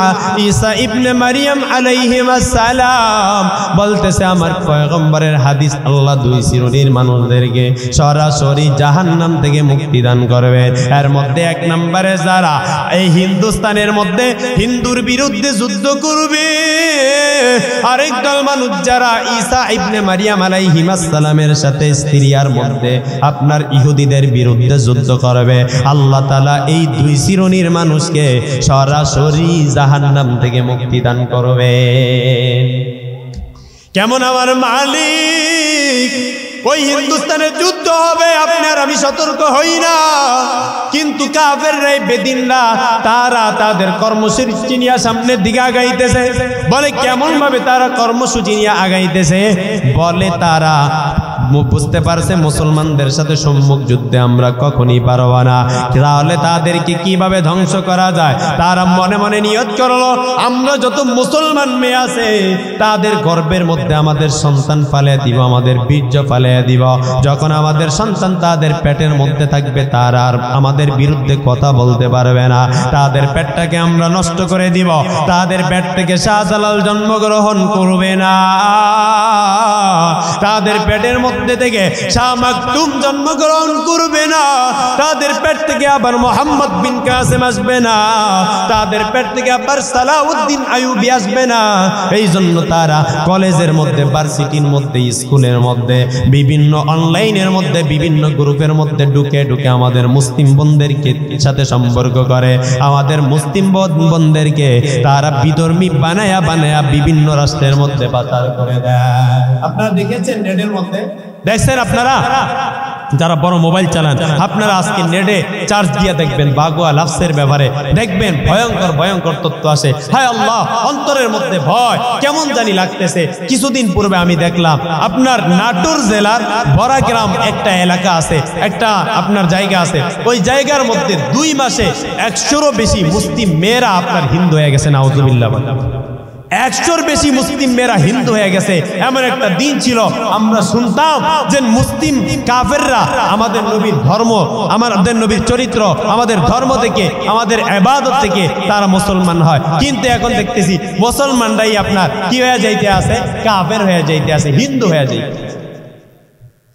ঈসা ইবনে মারইয়াম আলাইহিস সালাম। বলতেছে আমার পয়গম্বরের হাদিস, আল্লাহ দুই শ্রেণীর মানুষদেরকে সরাসরি জাহান্নাম থেকে মুক্তি দান করবে। এর মধ্যে এক নম্বরে যারা এই হিন্দুস্তানের মধ্যে হিন্দুর বিরুদ্ধে যুদ্ধ করবে, আরেক দল মানুষ যারা ঈসা ইবনে মারইয়াম আলাইহিস সালামের সাথে সিরিয়ার মধ্যে আপনার ইহুদিদের বিরুদ্ধে যুদ্ধ করবে। আল্লাহ তাআলা এই দুই শ্রেণীর মানুষকে সরাসরি জাহান্নাম থেকে মুক্তি দান করবে। কেমন আমার মালিক ওই হিন্দুস্তানে যুদ্ধ হবে, আপনার আমি সতর্ক হই না। কিন্তু কাফেররা বেদিনরা তারা তাদের কর্মসূচি নিয়ে সামনের দিকে আগাইতেছে। বলে কেমন ভাবে তারা কর্মসূচি নিয়ে আগাইতেছে? বলে তারা বুঝতে পারছে মুসলমানদের সাথে সম্মুখ যুদ্ধে আমরা কখনই পারব না, তাহলে তাদেরকে কিভাবে ধ্বংস করা যায়। তারা মনে মনে নিয়ত করলো, আমরা যত মুসলমান মেয়ে আছে তাদের গর্ভের মধ্যে আমাদের সন্তান ফালিয়ে দিব, আমাদের বীর্য ফালিয়ে দিব। যখন আমাদের সন্তান তাদের পেটের মধ্যে থাকবে তারা আর আমাদের বিরুদ্ধে কথা বলতে পারবে না। তাদের পেটটাকে আমরা নষ্ট করে দিব, তাদের পেট থেকে শাহজালাল জন্মগ্রহণ করবে না, তাদের পেটের মধ্যে থেকে শাহ মাকতুম জন্মগ্রহণ করবে না, তাদের পেট থেকে আবার মোহাম্মদ বিন কাসেম আসবে না, তাদের পেট থেকে আবার সালাউদ্দিন আইয়ুবী আসবে না। এই জন্য তারা কলেজের মধ্যে, ভার্সিটির মধ্যে, স্কুলের মধ্যে, বিভিন্ন অনলাইনের মধ্যে, বিভিন্ন গ্রুপের মধ্যে ঢুকে ঢুকে আমাদের মুসলিম বোনদেরকে সাথে সম্পর্ক করে, আমাদের মুসলিম বোনদেরকে তারা বিধর্মী বানায়া বানায়া বিভিন্ন রাষ্ট্রের মধ্যে পাচার করে দেয়। আপনারা দেখেছেন নেটের মধ্যে, দেখছেন আপনারা যারা বড় মোবাইল চালান, আপনারা আজকে নেটে চার্জ দিয়ে দেখবেন বাগোয়া লাফসের ব্যাপারে, দেখবেন ভয়ঙ্কর ভয়ঙ্কর তথ্য আসে। হায় আল্লাহ, অন্তরের মধ্যে ভয় কেমন জানি লাগতেছে। কিছুদিন পূর্বে আমি দেখলাম আপনার নাটোর জেলার বড়াগ্রাম একটা এলাকা আছে, একটা আপনার জায়গা আছে, ওই জায়গার মধ্যে 2 মাসে 100-রও বেশি মুসলিম মেয়েরা আপনার হিন্দু হয়ে গেছে। নাউজুবিল্লাহ, 100-র বেশি মুসলিম মেয়েরা হিন্দু হয়ে গেছে। এমন একটা দিন ছিল আমরা শুনতাম যে মুসলিম কাফেররা আমাদের নবীর ধর্ম, আমাদের নবীর চরিত্র, আমাদের ধর্ম থেকে, আমাদের ইবাদত থেকে তারা মুসলমান হয়। কিন্তু এখন দেখতেছি মুসলমানরাই আপনার কি হয়ে যাইতে আছে? কাফের হয়ে যাইতে আছে, হিন্দু হয়ে যাইতে।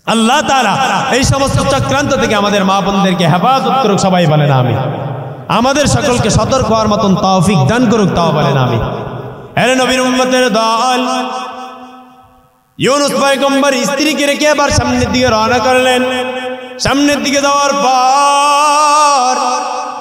আল্লাহ তাআলা এই সমস্ত চক্রান্ত থেকে আমাদের মা বোনদেরকে হেফাজত করুক, সবাই বলেন আমিন। আমাদের সকলকে সতর্ক হওয়ার মতন তৌফিক দান করুক, তাও বলেন আমিন। আরে নবীর উম্মতের দল, ইউনূস পয়গম্বর স্ত্রীকে রেখে আবার সামনের দিকে রওনা করলেন। সামনের দিকে যাওয়ার পর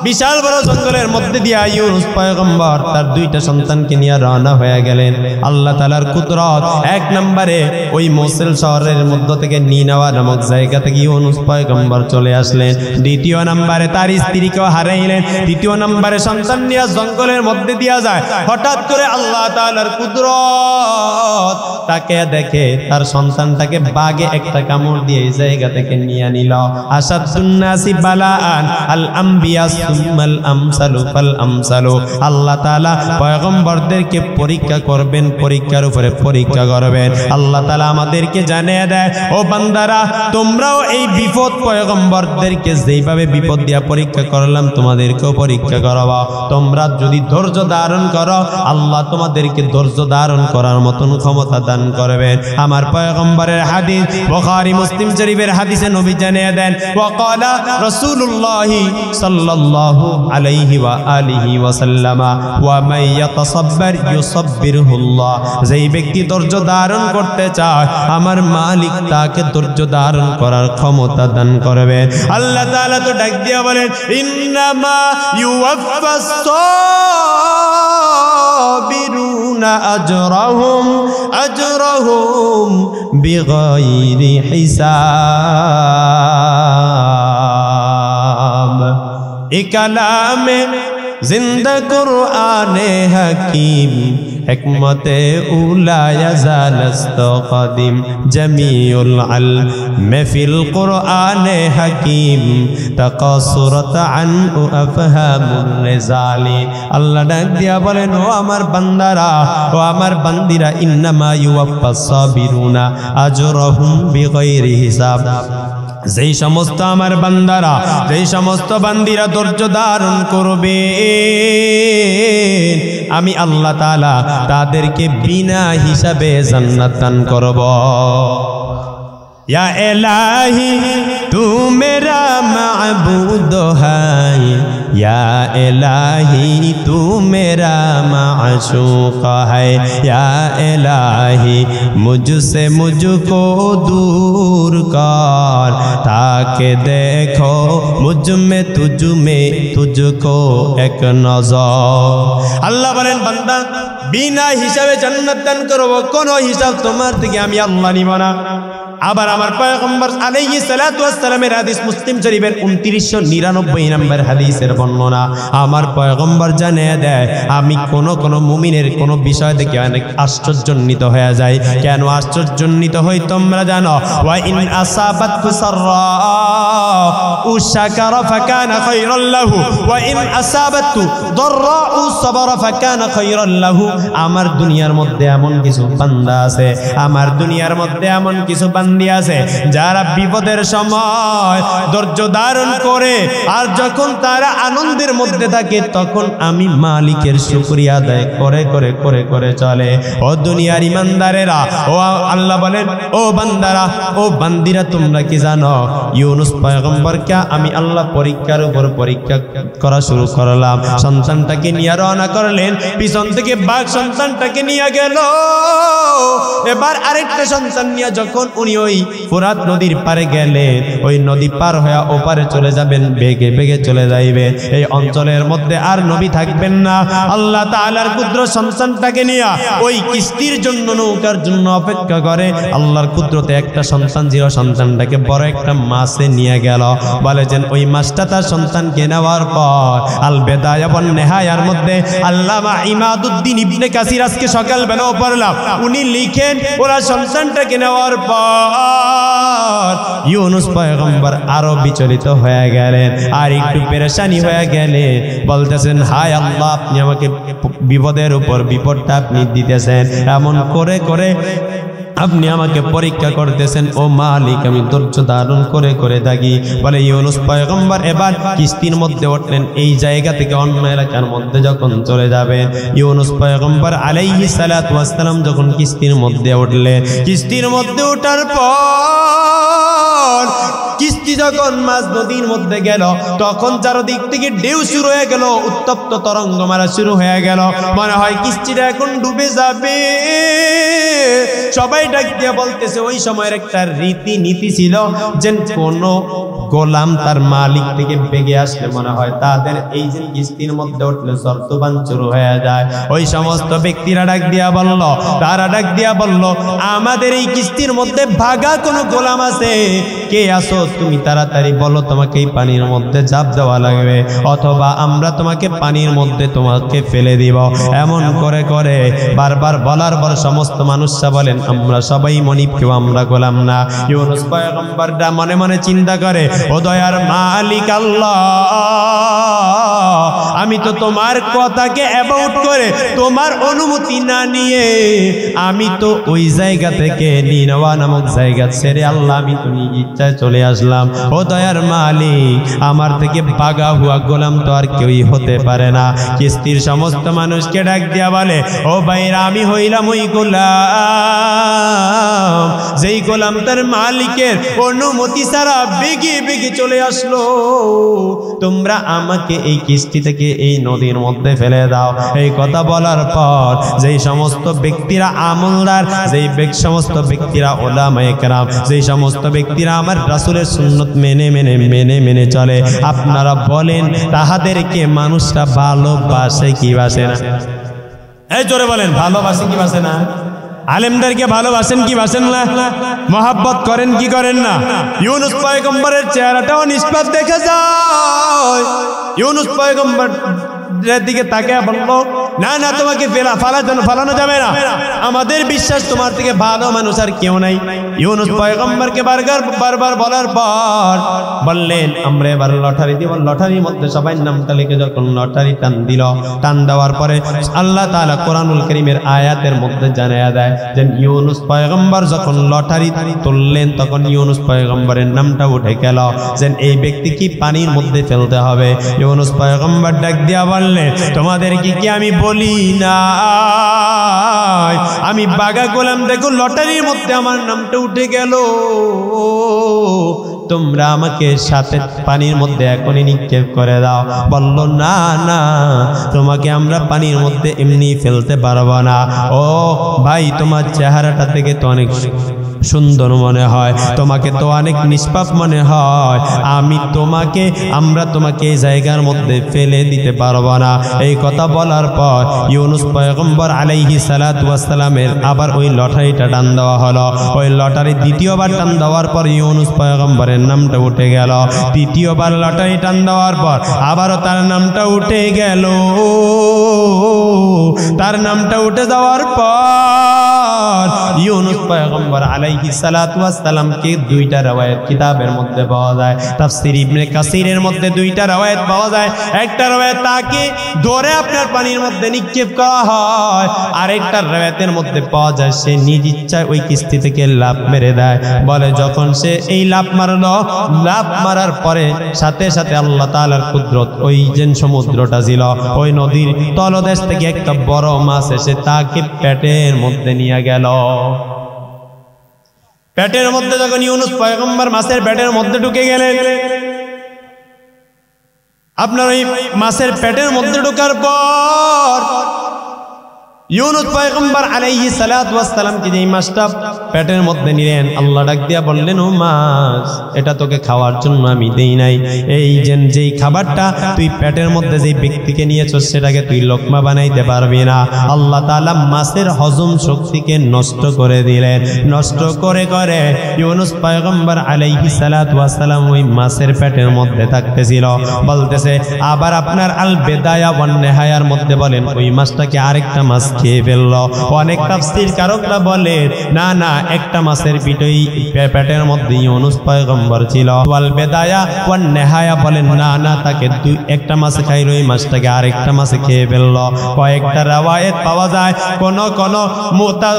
বিশাল বড় জঙ্গলের মধ্যে দিয়ে ইউনূস পয়গম্বর তার 2টা সন্তানকে নিয়ে রওনা হয়ে গেলেন। আল্লাহ তাআলার কুদরত, 1 নম্বরে ওই মোসেল শহরের মধ্য থেকে নিনাওয়া নামক জায়গা থেকে ইউনূস পয়গম্বর চলে আসলেন। 2 নম্বরে তার স্ত্রীকেও হারাইলেন। 3 নম্বরে সন্তান নিয়ে জঙ্গলের মধ্যে দিয়া যায়। হঠাৎ করে আল্লাহ তাআলার কুদরত, তাকে দেখে তার সন্তানটাকে বাঘে একটা কামড় দিয়ে এই জায়গা থেকে নিয়ে নিল। আসাদুন নাসি বালাআন আল আম্বিয়া সুম্মাল আমসালু ফাল আমসালু। আল্লাহ তাআলা পয়গম্বরদেরকে পরীক্ষা করবেন, পরীক্ষার উপরে পরীক্ষা করবেন। আল্লাহ তাআলা আমাদেরকে জানিয়ে দেয়, ও বান্দারা, তোমরাও এই বিপদ পয়গম্বরদেরকে যেইভাবে বিপদ দিয়া পরীক্ষা করলাম তোমাদেরকেও পরীক্ষা করব। তোমরা যদি ধৈর্য ধারণ করো, আল্লাহ তোমাদেরকে ধৈর্য ধারণ করার মতন ক্ষমতা দান করবেন। আমার পয়গম্বরের হাদিস, বুখারী মুসলিম শরীফের হাদিসে নবী জানিয়ে দেন, ওয়াকালা রাসূলুল্লাহ সাল্লাল্লাহু আলাইহি ওয়া আলিহি ওয়া সাল্লামা ওয়া মান ইয়াতাসাব্বার ইউসাব্বিরুহুল্লাহ। যেই ব্যক্তি ধৈর্য ধারণ করতে চায়, আমার মালিক তাকে ধৈর্য ধারণ করার ক্ষমতা দান করবে। আল্লাহ তাআলা তো ডাক দিয়া বলেন, ইন্নামা ইউওয়াফাস সাবিরুনা আজরাহুম বিগাইরি হিসাব। এ কালামে জিন্দা কুরআনে হাকিম, হিকমতে উলা ইয়াজালস্ত কদিম, জামিউল ইলম ফিল কুরআনে হাকিম, তাকাসুরাত আনহু আফহামুর রিজালি। আল্লাহ ডাক দিয়া বলেন, ও আমার বান্দারা, ও আমার বান্দিরা, ইন্নামা ইউওয়াফাস সাবিরুনা আজরাহুম বিগাইরি হিসাব। যেই সমস্ত আমার বান্দারা, যেই সমস্ত বান্দিরা ধৈর্য ধারণ করবে, আমি আল্লাহ তাআলা তাদেরকে বিনা হিসাবে জান্নাত দান করব। या इलाही तू मेरा माबूद है, या इलाही तू मेरा माशूक है, या इलाही मुझसे मुझको दूर कर, ताकि देखो मुझ में तुझको एक नजर। अल्लाह बोलेन बंदा बिना हिसाबे जन्नत दान करब, कोनो हिसाब तुम्हार থেকে আমি আল্লাহ নিব না। আবার আমার পয়গম্বর আলাইহিস সালাতু ওয়াস সালামের হাদিস মুসলিম শরীফের 2999 নম্বর হাদিসের বর্ণনা আমার পয়গম্বর জানিয়ে দেয় আমি কোন মুমিনের কোন বিষয় দেখে অনেক আশ্চর্যান্বিত হয়ে যায় কেন আশ্চর্যান্বিত হই তোমরা জানো ওয়া ইন আসাবাতকু সাররা শাকারা ফাকানা খায়রাল লাহু ওয়া ইন আসাবাতু দাররা সাবারা ফাকানা খায়রাল লাহু আমার দুনিয়ার মধ্যে এমন কিছু বান্দা আছে আমার দুনিয়ার মধ্যে এমন কিছু বান্দি আছে যারা বিপদের সময় ধৈর্য ধারণ করে আর যখন তারা আনন্দের মধ্যে থাকে তখন আমি মালিকের শুকরিয়া আদায় করে করে করে করে চলে ও দুনিয়ার ইমানদারেরা ও আল্লাহ বলেন ও বান্দারা ও বান্দিরা তোমরা কি জানো ইউনুস পয়গম্বরকে আমি আল্লাহ পরীক্ষার উপর পরীক্ষা করা শুরু করলাম সন্তানটাকে নিয়ে রওনা করলেন পিছন থেকে বাঘ সন্তানটাকে নিয়ে গেল এবার আরেকটা সন্তান নিয়ে যখন উনি ওই ফোরাত নদীর পারে গেলেন ওই নদী পার হয়ে ওপারে চলে যাবেন বেগে বেগে চলে যাইবে এই অঞ্চলের মধ্যে আর নবী থাকবেন না আল্লাহ তাআলার কুদরত সন্তানটাকে নিয়ে ওই কিস্তির জন্য নৌকার জন্য অপেক্ষা করে আল্লাহর কুদরতে একটা সন্তান ছিল সন্তানটাকে বড় একটা মাছে নিয়ে গেল বলে যে ওই মাছটা তার সন্তানকে নেওয়ার পর আল বেদায়া ওয়ান নেহায়ার মধ্যে আল্লামা ইমাদউদ্দিন ইবনে কাসির আজকে সকালবেলাও পড়লাম উনি লিখেন ওরা সন্তানটাকে নেওয়ার পর ইউনুস পয়গম্বর আরো বিচলিত হয়ে গেলেন আর একটু পেরেশানি হয়ে গেলেন বলতেছেন হায় আল্লাহ আপনি আমাকে বিপদের উপর বিপদটা আপনি দিতেছেন এমন করে করে আপনি আমাকে পরীক্ষা করতেছেন ও মালিক আমি ধৈর্য ধারণ করে করে থাকি বলে ইউনুস পয়গম্বর এবার কিস্তির মধ্যে উঠলেন এই জায়গা থেকে অন্য এলাকার মধ্যে যখন চলে যাবেন ইউনুস পয়গম্বর আলাইহিস সালাতু ওয়াস সালাম যখন কিস্তির মধ্যে উঠলেন কিস্তির মধ্যে ওঠার পর কিস্তি যখন মাঝ নদীর মধ্যে গেল তখন চারদিক থেকে ঢেউ শুরু হয়ে গেল উত্তপ্ত তরঙ্গ মারা শুরু হয়ে গেল মনে হয় কিস্তিটা এখন ডুবে যাবে সবাই ডাক দিয়ে বলতেছে ওই সময়ের একটা রীতিনীতি ছিল যে কোন গোলাম তার মালিক থেকে বেগে আসলে মনে হয় তাদের এই যে কিস্তির মধ্যে উঠলে শর্তবান শুরু হয়ে যায় ওই সমস্ত ব্যক্তিরা ডাক দিয়া বলল তারা ডাক দিয়া বলল আমাদের এই কিস্তির মধ্যে ভাগা কোনো গোলাম আছে কে আসো তুমি তাড়াতাড়ি বলো তোমাকে এই পানির মধ্যে ঝাঁপ দেওয়া লাগবে অথবা আমরা তোমাকে পানির মধ্যে তোমাকে ফেলে দিব এমন করে করে বারবার বলার পর সমস্ত মানুষরা বলেন আমরা সবাই মনিব কেউ আমরা গোলাম না ইউনুস পয়গম্বরটা মনে মনে চিন্তা করে ও দয়ার মালিক আল্লাহ আমি তো তোমার কথাকে অ্যাবাউট করে তোমার অনুমতি না নিয়ে আমি তো ওই জায়গা থেকে নিনওয়া নামক জায়গা ছেড়ে আল্লাহ আমি তো নিজ ইচ্ছায় চলে আসলাম ও দয়ার মালিক আমার থেকে বাগা হুয়া গোলাম তো আর কেউই হতে পারে না কিস্তির সমস্ত মানুষকে ডাক দিয়া বলে ও ভাইরা আমি হইলাম ওই গোলাম যেই গোলাম তার মালিকের অনুমতি ছাড়া বেগে বেগে চলে আসলো তোমরা আমাকে এই কিস্তি থেকে এই নদীর মধ্যে ফেলে দাও এই কথা বলার পর যেই সমস্ত ব্যক্তিরা আমলদার যেই সমস্ত ব্যক্তিরা উলামায়ে কেরাম যেই সমস্ত ব্যক্তিরা আমার রাসূলের সুন্নাত মেনে মেনে মেনে মেনে চলে আপনারা বলেন তাহাদেরকে মানুষরা ভালোবাসে কি বাসে না এই জোরে বলেন ভালোবাসে কি বাসে না আলেমদেরকে ভালোবাসেন কি বাসেন না মহব্বত করেন কি করেন না ইউনুস পয়গম্বরের চেহারাটাও নিষ্পাপ দেখা যায় ইউনুস পয়গম্বর দিকে তাকিয়ে বলল না না তোমাকে ফালানো যাবে না আমাদের বিশ্বাস তোমার থেকে ভালো মানুষ আর কেউ নাই ইউনুস পয়গম্বরকে বারবার বলার পর বললেন আমরা এবার লটারি দিব লটারির মধ্যে সবাই নামটা লিখে যখন লটারি টান দেওয়ার পরে আল্লাহ তাআলা কোরআনুল কারীমের আয়াতের মধ্যে জানায়া দেয় যে ইউনুস পয়গম্বর যখন লটারি তুললেন তখন ইউনুস পয়গম্বরের নামটা উঠে গেল যে এই ব্যক্তি কি পানির মধ্যে ফেলতে হবে ইউনুস পয়গম্বর ডাক দিয়া বললেন তোমাদের কি আমি বলি না আমি বাগা গোলাম দেখো লটারির মধ্যে আমার নামটা উঠে গেল তোমরা আমাকে সাথে পানির মধ্যে এখনই নিক্ষেপ করে দাও বলল না না তোমাকে আমরা পানির মধ্যে এমনি ফেলতে পারবো না ও ভাই তোমার চেহারাটা থেকে তো অনেক সুন্দর মনে হয়, তোমাকে তো অনেক নিষ্পাপ মনে হয়, আমরা তোমাকে এই জায়গার মধ্যে ফেলে দিতে পারবো না। এই কথা বলার পর ইউনুস পয়গম্বর আলাইহিস সালাতু ওয়াস সালামের আবার ওই লটারিটা টান দেওয়া হলো। ওই লটারি দ্বিতীয়বার টান দেওয়ার পর ইউনুস পয়গম্বরের নামটা উঠে গেল। তৃতীয়বার লটারি টান দেওয়ার পর আবারও তার নামটা উঠে গেল। তার নামটা উঠে যাওয়ার পর ইউনুস পয়গম্বর আলাইহিস সালাতু ওয়াস সালামকে দুইটা রওয়ায়াত কিতাবের মধ্যে পাওয়া যায়। তাফসীর ইবনে কাসিরের মধ্যে দুইটা রওয়ায়াত পাওয়া যায়। একটা রওয়ায়াত তাকে ধরে আপনার পানির মধ্যে নিক্ষেপ করা হয়, আরেকটা রওয়ায়াতের মধ্যে পাওয়া যায় সে নিজ ইচ্ছায় ওই কিস্তি থেকে লাফ মেরে দেয়। বলে যখন সে এই লাফ মারলো, লাফ মারার পরে সাথে সাথে আল্লাহ তাআলার কুদরত, ওই যে সমুদ্রটা ছিল, ওই নদীর তলদেশ থেকে একটা বড় মাছ এসে তাকে পেটের মধ্যে নিয়ে গেল। পেটের মধ্যে যখন ইউনুস পয়গম্বর মাছের পেটের মধ্যে ঢুকে গেলেন, আপনার ওই মাছের পেটের মধ্যে ঢোকার পর ইউনুস পয়গম্বর আলাইহিস সালাতু ওয়াস সালামকে যেই মাছটা পেটের মধ্যে নিলেন, আল্লাহ ডাক দিয়া বললেন, ও মাছ, এটা তোকে খাওয়ার জন্য আমি দেই নাই। এই যেই খাবারটা তুই পেটের মধ্যে যেই ব্যক্তিকে নিয়েছস সেটাকে তুই লোকমা বানাইতে পারবি না। আল্লাহ তাআলা মাছের হজম শক্তিকে নষ্ট করে দিলেন। নষ্ট করে করে ইউনুস পয়গম্বর আলাইহিস সালাতু ওয়াস সালাম ওই মাছের পেটের মধ্যে থাকতেছিল। বলতেছে আবার আপনার আল বেদায়া ওয়ান নেহায়ার মধ্যে বলেন ওই মাছটাকে আরেকটা মাছ খেয়ে ফেলল। অনেক তাফসীর কারকরা বলে না না, একটা মাছের পেটের মধ্যে ইউনুস পয়গম্বর ছিল। ওয়াল বেদায়া ওয়ান নেহায়া বলেন না না, তাকে একটা মাছ খাইল, ওই মাছটাকে আরেকটা মাছে খেয়ে ফেলল। কয়েকটা রওয়ায়াত পাওয়া যায়। কোন কোন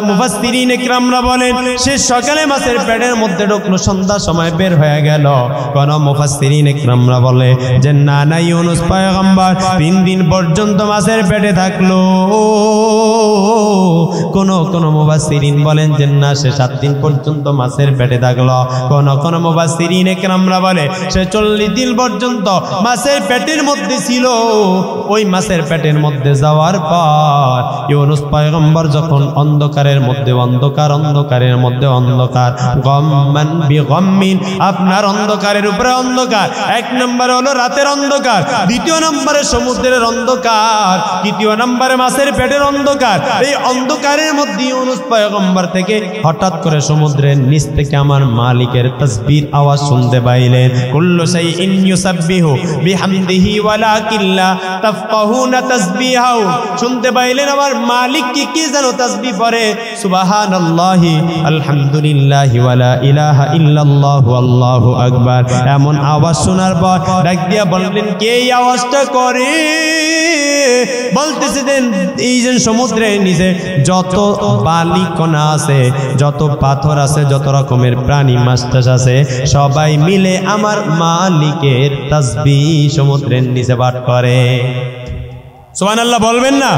মুফাসসিরিন ইকরামরা বলেন সে সকালে মাছের পেটের মধ্যে ঢুকলো, সন্ধ্যার সময় বের হয়ে গেল। কোন মুফাসসিরিন ইকরামরা বলে যে না না, ইউনুস পয়গম্বর 3 দিন পর্যন্ত মাছের পেটে থাকলো। কোন কোন মুফাসসিরিন বলেন যে না, সে 7 দিন পর্যন্ত মাছের পেটে থাকলো। কোন কোন মুফাসসিরিন ইকরামরা বলে সে 40 দিন পর্যন্ত মাছের পেটের মধ্যে ছিল। ওই মাছের পেটের মধ্যে যাওয়ার পর ইউনুস পয়গম্বর যখন অন্ধকারের মধ্যে অন্ধকারের মধ্যে অন্ধকার, গম্মান বিগম্মিন, আপনার অন্ধকারের উপরে অন্ধকার। 1 নম্বরে হলো রাতের অন্ধকার, 2 নম্বরে সমুদ্রের অন্ধকার, 3 নম্বরে মাছের পেটের অন্ধকার। এই অন্ধকারের মধ্যে ইউনুস পয়গম্বর থেকে হঠাৎ করে সমুদ্রের নিচ থেকে আমার মালিকের তাসবির আওয়াজ শুনতে পাইলেন। কুল্লু শাইইন ইউসাব্বিহু বিহামদিহি ওয়ালাকিন লা তাফকাহুনা তাসবিহাহু। শুনতে পাইলেন আমার মালিক কি যেন তাসবিহ পড়ে, সুবহানাল্লাহি আলহামদুলিল্লাহি ওয়ালা ইলাহা ইল্লাল্লাহু আল্লাহু আকবার। এমন আওয়াজ শোনার পর ডাক দিয়া বললেন কে এই আওয়াজটা করে? বলতেছে এই যে সমুদ্রের নিচে যত বালি কণা আছে, যত পাথর আছে, যত রকমের প্রাণী মাছ টাছ আছে, সবাই মিলে আমার মালিকের তাসবিহ সমুদ্রের নিচে পাঠ করে। সুবহানাল্লাহ বলবেন না?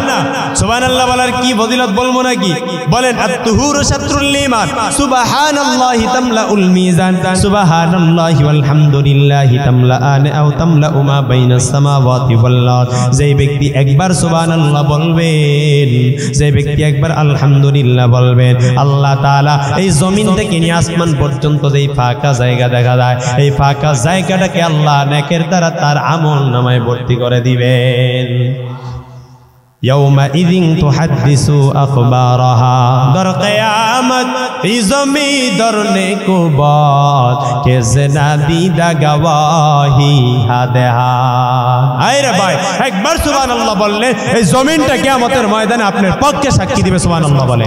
সুবহানাল্লাহ বলার কি ফজিলত বলবো নাকি? বলেন আত-তুহুরু শাত্রুল ঈমান, সুবহানাল্লাহি তামলাউল মিজান, সুবহানাল্লাহি ওয়ালহামদুলিল্লাহি তামলাআন আও তামলাউ মা বাইনাস সামাওয়াতি ওয়াল আরদ। যেই ব্যক্তি একবার সুবহানাল্লাহ বলবেন, যে ব্যক্তি একবার আলহামদুলিল্লাহ বলবেন, আল্লাহ তাআলা এই জমিন থেকে নিয়ে আসমান পর্যন্ত যেই ফাঁকা জায়গা দেখা যায়, এই ফাঁকা জায়গাটাকে আল্লাহ নেকের দ্বারা তার আমল নামায় ভর্তি করে দিবেন। यौमइज़िन तुहद्दिसु अख़बारहा, दर क़यामत इस ज़मीं दरने को बात के ज़ना दीदा गवाही हादहा। आये भाई एक बार सुबहानल्लाह बोलले इस ज़मीनটা কিয়ামতের ময়দানে আপনার পক্ষে সাক্ষী দিবে। সুবহানাল্লাহ বলে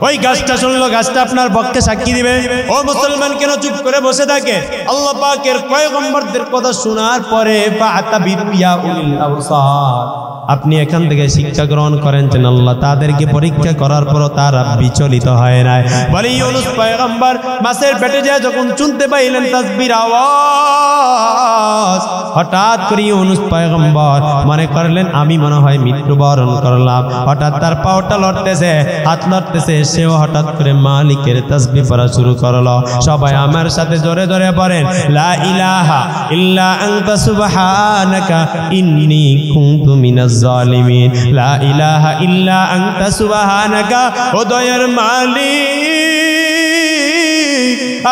ওই গাছটা শুনলো, গাছটা আপনার পক্ষে সাক্ষী দিবে। ও মুসলমান কেন চুপ করে বসে থাকে? আল্লাহ পাকের পয়গম্বরদের কথা শোনার পরে ফাতাবিরু ইয়া উলিল আবসার, আপনি এখান থেকে শিক্ষা গ্রহণ করেন যে আল্লাহ তাদেরকে পরীক্ষা করার পরও তারা বিচলিত হয় না। বলে ইউনুস পয়গম্বর মাছের পেটে যায় যখন শুনতে পাইলেন তাসবির আওয়াজ, হঠাৎ করে ইউনুস পয়গম্বর মনে করলেন আমি মনে হয় মৃত্যুবরণ করলাম। হঠাৎ তার পাওটা লড়তেছে, হাত লড়তেছে, সেও হঠাৎ করে মালিকের তাসবিহ পড়া শুরু করলো। সবাই আমার সাথে জোরে জোরে পড়েন লা ইলাহা ইল্লা আনতা সুবহানাকা ইন্নী কুনতু মিনাজ জালিমিন। লা ইলাহা ইল্লা আনতা সুবহানাকা, ও দয়ার মালিক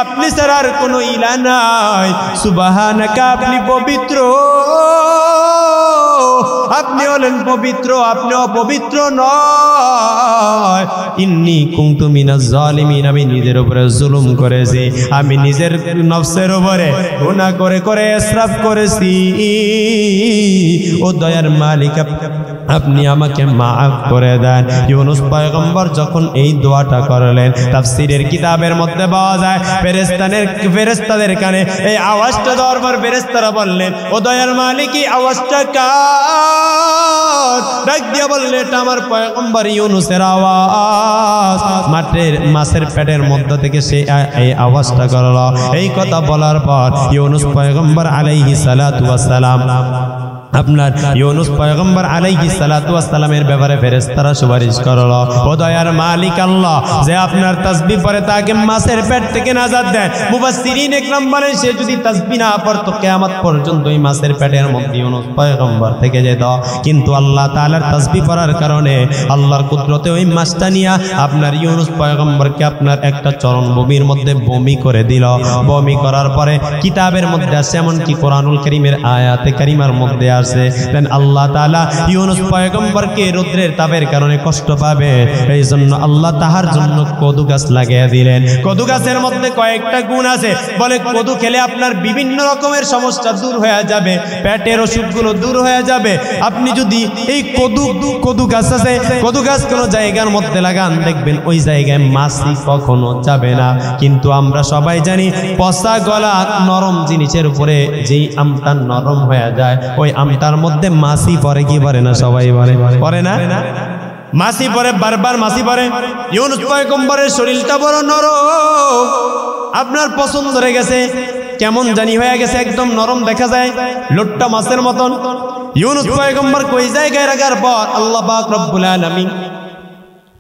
আপনি ছাড়া আর কোনো ইলা নাই, সুবহানাকা, আপনি পবিত্র, আপনি হলেন পবিত্র, আপনি অপবিত্র নয়। ইন্নী কুনতু মিনাজ জালিমিন, আমি নিজের উপরে জুলুম করেছি, আমি নিজের নফসের উপরে গুনাহ করে করে ইসরাফ করেছি। ও দয়ার মালিক, আপনি আমাকে মাফ করে দেন। ইউনূস পয়গম্বর যখন এই দোয়াটা করলেন, তাফসীরের কিতাবের মধ্যে পাওয়া যায় ফেরেশতাদের কানে এই আওয়াজটা দেওয়ার পর ফেরেশতারা বললেন, ও দয়ার মালিক, এই আওয়াজটা কার? ডাক দিয়ে বললেন, এটা আমার পয়গম্বর ইউনূসের আওয়াজ। মাছের পেটের মধ্য থেকে সে এই আওয়াজটা করলো। এই কথা বলার পর ইউনূস পয়গম্বর আলাইহিস সালাতু ওয়াস সালাম, আপনার ইউনূস পয়গম্বর আলাইহিস সালাতু ওয়াস সালামের ব্যাপারে ফেরেশতারা সুপারিশ করলো, ও দয়ার মালিক আল্লাহ, যে আপনার তাসবিহ পড়ে তাকে মাছের পেট থেকে নাজাত দেন। মুফাসসিরিন ইকরাম বলেন, সে যদি তাসবিহ না পড়তো কিয়ামত পর্যন্ত এই মাছের পেটের মধ্যে ইউনূস পয়গম্বর থেকে যেত। কিন্তু আল্লাহ তাআলার তাসবিহ পড়ার কারণে, আল্লাহর কুদরতে ওই মাছটা নিয়ে আপনার ইউনূস পয়গম্বরকে আপনার একটা চরণভূমির মধ্যে বমি করে দিল। বমি করার পরে কিতাবের মধ্যে আছে, এমনকি কোরআনুল কারীমের আয়াতে কারিমার মধ্যে দেন আল্লাহ তাআলা ইউনূস পয়গম্বরকে রৌদ্রের তাপের কারণে কষ্ট পাবে, এই জন্য আল্লাহ তাহার জন্য কদু গাছ লাগিয়ে দিলেন। কদু গাছের মধ্যে কয়েকটা গুণ আছে, বলে কদু খেলে আপনার বিভিন্ন রকমের সমস্যা দূর হয়ে যাবে, পেটের অসুখগুলো দূর হয়ে যাবে। আপনি যদি এই কদু গাছ আছে, কদু গাছ কোনো জায়গার মধ্যে লাগান, দেখবেন ওই জায়গায় মাছি কখনো যাবে না। কিন্তু আমরা সবাই জানি, পচা গলা নরম জিনিসের উপরে যেই আমটা নরম হয়ে যায়, ওই আমটার মধ্যে মাছি পড়ে কি পড়ে না? সবাই পড়ে না? মাছি পড়ে, বারবার মাছি পড়ে। ইউনূস পয়গম্বরের শরীরটা বড় নরম, আপনার পছন্দ ধরে গেছে, কেমন জানি হয়ে গেছে, একদম নরম দেখা যায়, লোট্টা মাছের মতন। ইউনূস পয়গম্বর কই জায়গায় রাখার পর আল্লাহ পাক রব্বুল আলামিন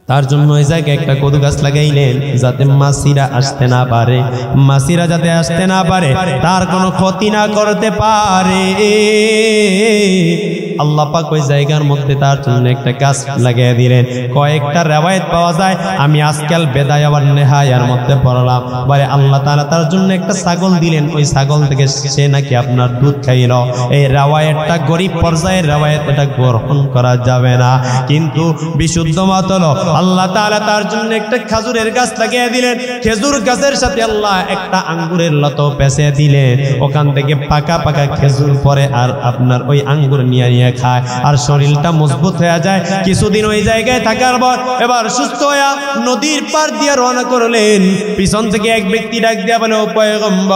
তার জন্য এই জায়গায় একটা কদু গাছ লাগাইলেন, যাতে মাছিরা আসতে না পারে, মাছিরা যাতে আসতে না পারে, তার কোনো ক্ষতি না করতে পারে। আল্লাহ পাক ওই জায়গার মধ্যে তার জন্য একটা গাছ লাগিয়ে দিলেন। কয়েকটা রিওয়ায়াত পাওয়া যায়, আমি আজকাল বেদায়া ওয়ান নেহায়ার মধ্যে পড়লাম, বলে আল্লাহ তাআলা তার জন্য একটা ছাগল দিলেন, ওই ছাগল থেকে সে নাকি আপনার দুধ খাইল। এই রিওয়ায়াতটা গরীব পর্যায়ের রিওয়ায়াত, এটা গ্রহণ করা যাবে না। কিন্তু বিশুদ্ধ মত হলো, আল্লাহ তাআলা তার জন্য একটা খেজুরের গাছ লাগিয়ে দিলেন। খেজুর গাছের সাথে আল্লাহ একটা আঙ্গুরের লতা পেঁচিয়ে দিলেন, ওখান থেকে পাকা পাকা খেজুর পরে আর আপনার ওই আঙ্গুর নিয়ে খায়, আর শরীরটা মজবুত হয়ে যায়। কিছুদিন ওই জায়গায় থাকার পর এবার সুস্থ হয়ে নদীর পার দিয়ে রওনা করলেন। পিছন থেকে এক ব্যক্তি ডাক দিয়া বলে, ও পয়গম্বর,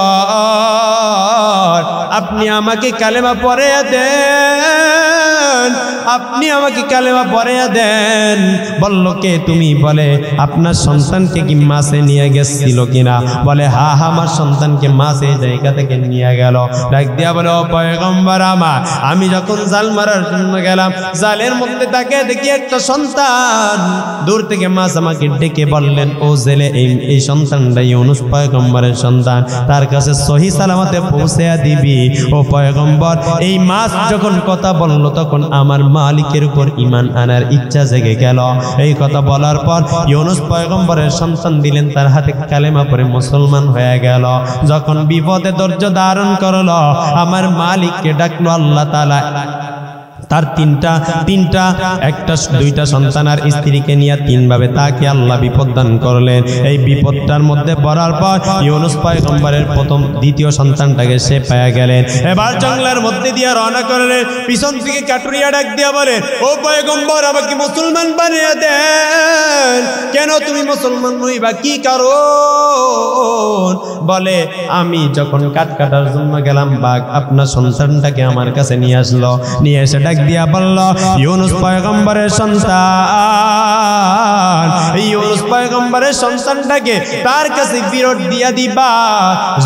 আপনি আমাকে কালেমা পড়াইয়া দেন, আপনি আমাকে কালেমা পড়াইয়া দেন। বলল, কে তুমি? বলে, আপনার সন্তানকে কি মাছে নিয়ে গেছিল কিনা? বলে, হা হা, আমার সন্তানকে মাছ এই জায়গা থেকে নিয়ে গেল। ডাক দিয়া বলে, ও পয়গম্বর আমার, আমি যখন জাল মারার জন্য গেলাম, জালের মধ্যে তাকে দেখি একটা সন্তান, দূর থেকে মাছ আমাকে ডেকে বললেন, ও জেলে, এই সন্তানটা ইউনূস পয়গম্বরের সন্তান, তার কাছে সহি সালামতে পৌঁছে দিবি। ও পয়গম্বর, এই মাছ যখন কথা বলল, তখন আমার মালিকের উপর ঈমান আনার ইচ্ছা জেগে গেল। এই কথা বলার পর ইউনূস পয়গম্বরের সন্তান দিলেন, তার হাতে কালেমা পড়ে মুসলমান হয়ে গেল। যখন বিপদে ধৈর্য ধারণ করলো, আমার মালিককে ডাকলো আল্লাহ তাআলা, তার দুইটা সন্তান আর স্ত্রীকে নিয়ে তিনভাবে তাকে আল্লাহ বিপদ দান করলেন। এই বিপদটার মধ্যে পড়ার পর ইউনূস পয়গম্বরের দ্বিতীয় সন্তানটাকে সে পেয়ে গেলেন। এবার জঙ্গলের মধ্যে দিয়ে রওনা করলেন। পিছন থেকে কাটুরিয়া ডাক দিয়া বলে, ও পয়গম্বর, আমাকে মুসলমান বানিয়ে দেন। কেন তুমি মুসলমান হইবা? কি কারণ? বলে, আমি যখন কাঠ কাটার জন্য গেলাম, বাঘ আপনার সন্তানটাকে আমার কাছে নিয়ে আসলো, নিয়ে এসে ডাক দিয়া বলল, ইউনূস পয়গম্বরের সন্তান, ইউনূস পয়গম্বরের সন্তানটাকে তার কাছে ফেরত দিয়া দিবা,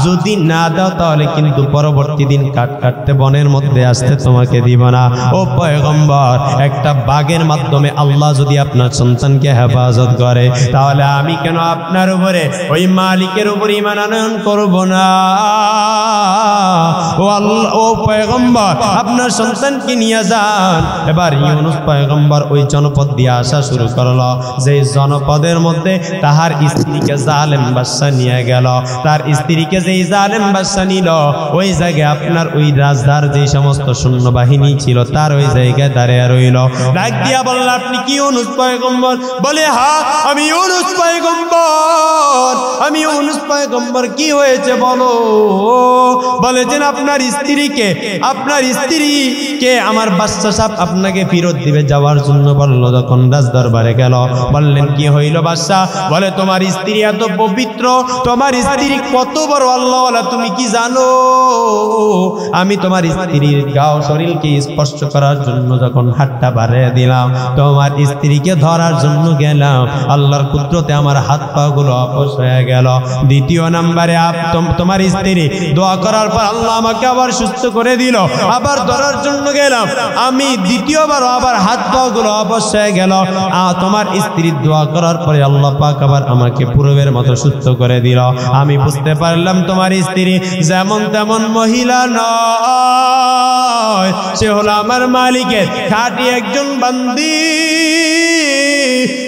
যদি না দাও তাহলে কিন্তু পরবর্তী দিন কাঠ কাটতে বনের মধ্যে আসতে তোমাকে দিব না। ও পয়গম্বর, একটা বাঘের মাধ্যমে আল্লাহ যদি আপনার সন্তানকে হেফাজত করে, তাহলে আমি কেন আপনার উপরে, ওই মালিকের উপর ঈমান আনয়ন করব না? ও আল্লাহ, ও পয়গম্বর, আপনার সন্তানকে নিয়ে যান। যান। এবার ইউনুস পয়গম্বর ওই জনপদ দিয়ে আসা শুরু করলো, যে জনপদের মধ্যে তাহার স্ত্রীকে জালেম বাদশা নিয়ে গেল। তার স্ত্রীকে যেই জালেম বাদশা নিল, ওই জায়গায় আপনার ওই রাজদার যে সমস্ত সৈন্যবাহিনী ছিল তার ওই জায়গায় দাঁড়িয়ে রইল। ডাক দিয়া বলল, আপনি কি ইউনুস পয়গম্বর? বলে, হ্যাঁ আমি ইউনুস পয়গম্বর, আমি ইউনুস পয়গম্বর। কি হয়েছে বলো? বলেছেন আপনার স্ত্রীকে আমার বাদশা সাহেব আপনাকে ফেরত দিবে যাওয়ার জন্য বলল। যখন রাজ দরবারে গেল, বললেন কি হইল বাদশা? বলে, তোমার স্ত্রী এত পবিত্র, তোমার স্ত্রী কত বড় আল্লাহওয়ালা তুমি কি জানো? আমি তোমার স্ত্রীর গাও শরীরকে স্পর্শ করার জন্য যখন হাতটা বাড়িয়ে দিলাম, তোমার স্ত্রীকে ধরার জন্য গেলাম, আল্লাহর কুদরতে আমার হাত পা গুলো অবশ হয়ে গেল। দ্বিতীয় নম্বরে তোমার স্ত্রী দোয়া করার পর আল্লাহ আমাকে আবার সুস্থ করে দিল, আবার ধরার জন্য গেলাম, আমি দ্বিতীয়বার আবার হাত পা গুলো অবশ হয়ে গেল। তোমার স্ত্রীর দোয়া করার পরে আল্লাহ পাক আবার আমাকে পূর্বের মতো সুস্থ করে দিল। আমি বুঝতে পারলাম তোমার স্ত্রী যেমন তেমন মহিলা নয়, সে হলো আমার মালিকের খাঁটি একজন বান্দি,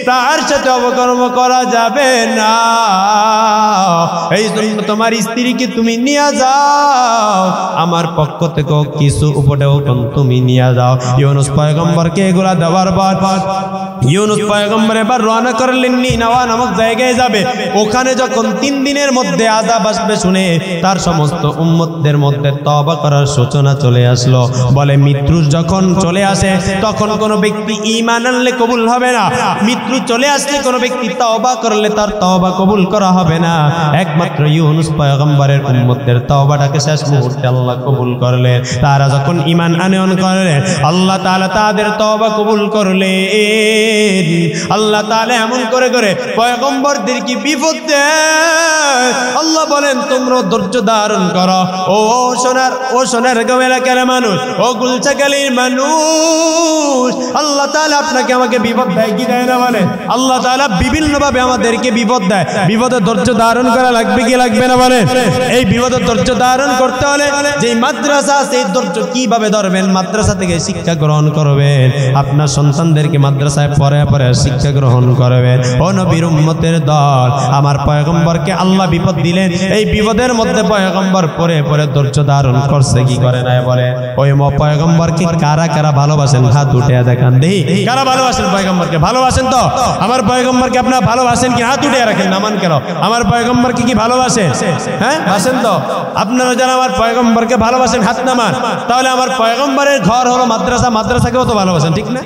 তার সাথে অবকর্ম করা যাবে না। এই জন্য তোমার স্ত্রীকে তুমি নিয়ে যাও, আমার পক্ষ থেকে কিছু উপঢৌকন তুমি নিয়ে যাও। ইউনুস পয়গম্বরকে এগুলা দেওয়ার পর ইউনুস পয়গম্বর এবার রওনা করলেন নিনাওয়া নামক জায়গায় যাবে। ওখানে যখন 3 দিনের মধ্যে আযাব আসবে শুনে তার সমস্ত উম্মতদের মধ্যে তওবা করার সূচনা চলে আসলো। বলে, মৃত্যু যখন চলে আসে তখন কোনো ব্যক্তি ঈমান আনলে কবুল হবে না, মৃত্যু চলে আসলে কোনো ব্যক্তি তওবা করলে তার তওবা কবুল করা হবে না। একমাত্র ইউনুস পয়গম্বরের উম্মতদের তওবাটাকে শেষ মুহূর্তে আল্লাহ কবুল করলেন। তারা যখন ঈমান আনয়ন করলেন, আল্লাহ তাআলা তাদের তওবা কবুল করলেন। আল্লাহ তাআলা এমন করে করে পয়গম্বরদেরকে বিপদ দেয়। আল্লাহ বলেন, তোমরা ধৈর্য ধারণ করো। ও সোনার গাঁও এলাকার মানুষ, ও গুলচাকালির মানুষ, আল্লাহ তাআলা আপনাকে আমাকে বিপদ দেয় কি দেয় না? বলে আল্লাহ তাআলা বিভিন্ন ভাবে আমাদেরকে বিপদ দেয়। বিপদে ধৈর্য ধারণ করা লাগবে কি লাগবে না? বলে এই বিপদে ধৈর্য ধারণ করতে হলে যে মাদ্রাসা, সেই ধৈর্য কিভাবে ধরবেন? মাদ্রাসা থেকে শিক্ষা গ্রহণ করবেন, আপনার সন্তানদেরকে মাদ্রাসায় পরে পরে শিক্ষা গ্রহণ করবেন। ও নবীর উম্মতের দল, আমার পয়গম্বরকে আল্লাহ বিপদ দিলেন, এই বিপদের মধ্যে পয়গম্বর পরে পরে ধৈর্য ধারণ করছে কি করে নাই? বলে ওই পয়গম্বরকে কারা কারা ভালোবাসেন? হাত উঠে দেখান দেখি, কারা ভালোবাসেন পয়গম্বরকে? ভালোবাসেন তো? আমার পয়গম্বরকে আপনারা ভালোবাসেন কি? হাত উঠে রাখেন, নামান কেন? আমার পয়গম্বরকে কি ভালোবাসেন? হ্যাঁ, বাসেন তো? আপনারা যারা আমার পয়গম্বরকে ভালোবাসেন হাত নামান। তাহলে আমার পয়গম্বরের ঘর হলো মাদ্রাসা, মাদ্রাসাকেও তো ভালোবাসেন, ঠিক না?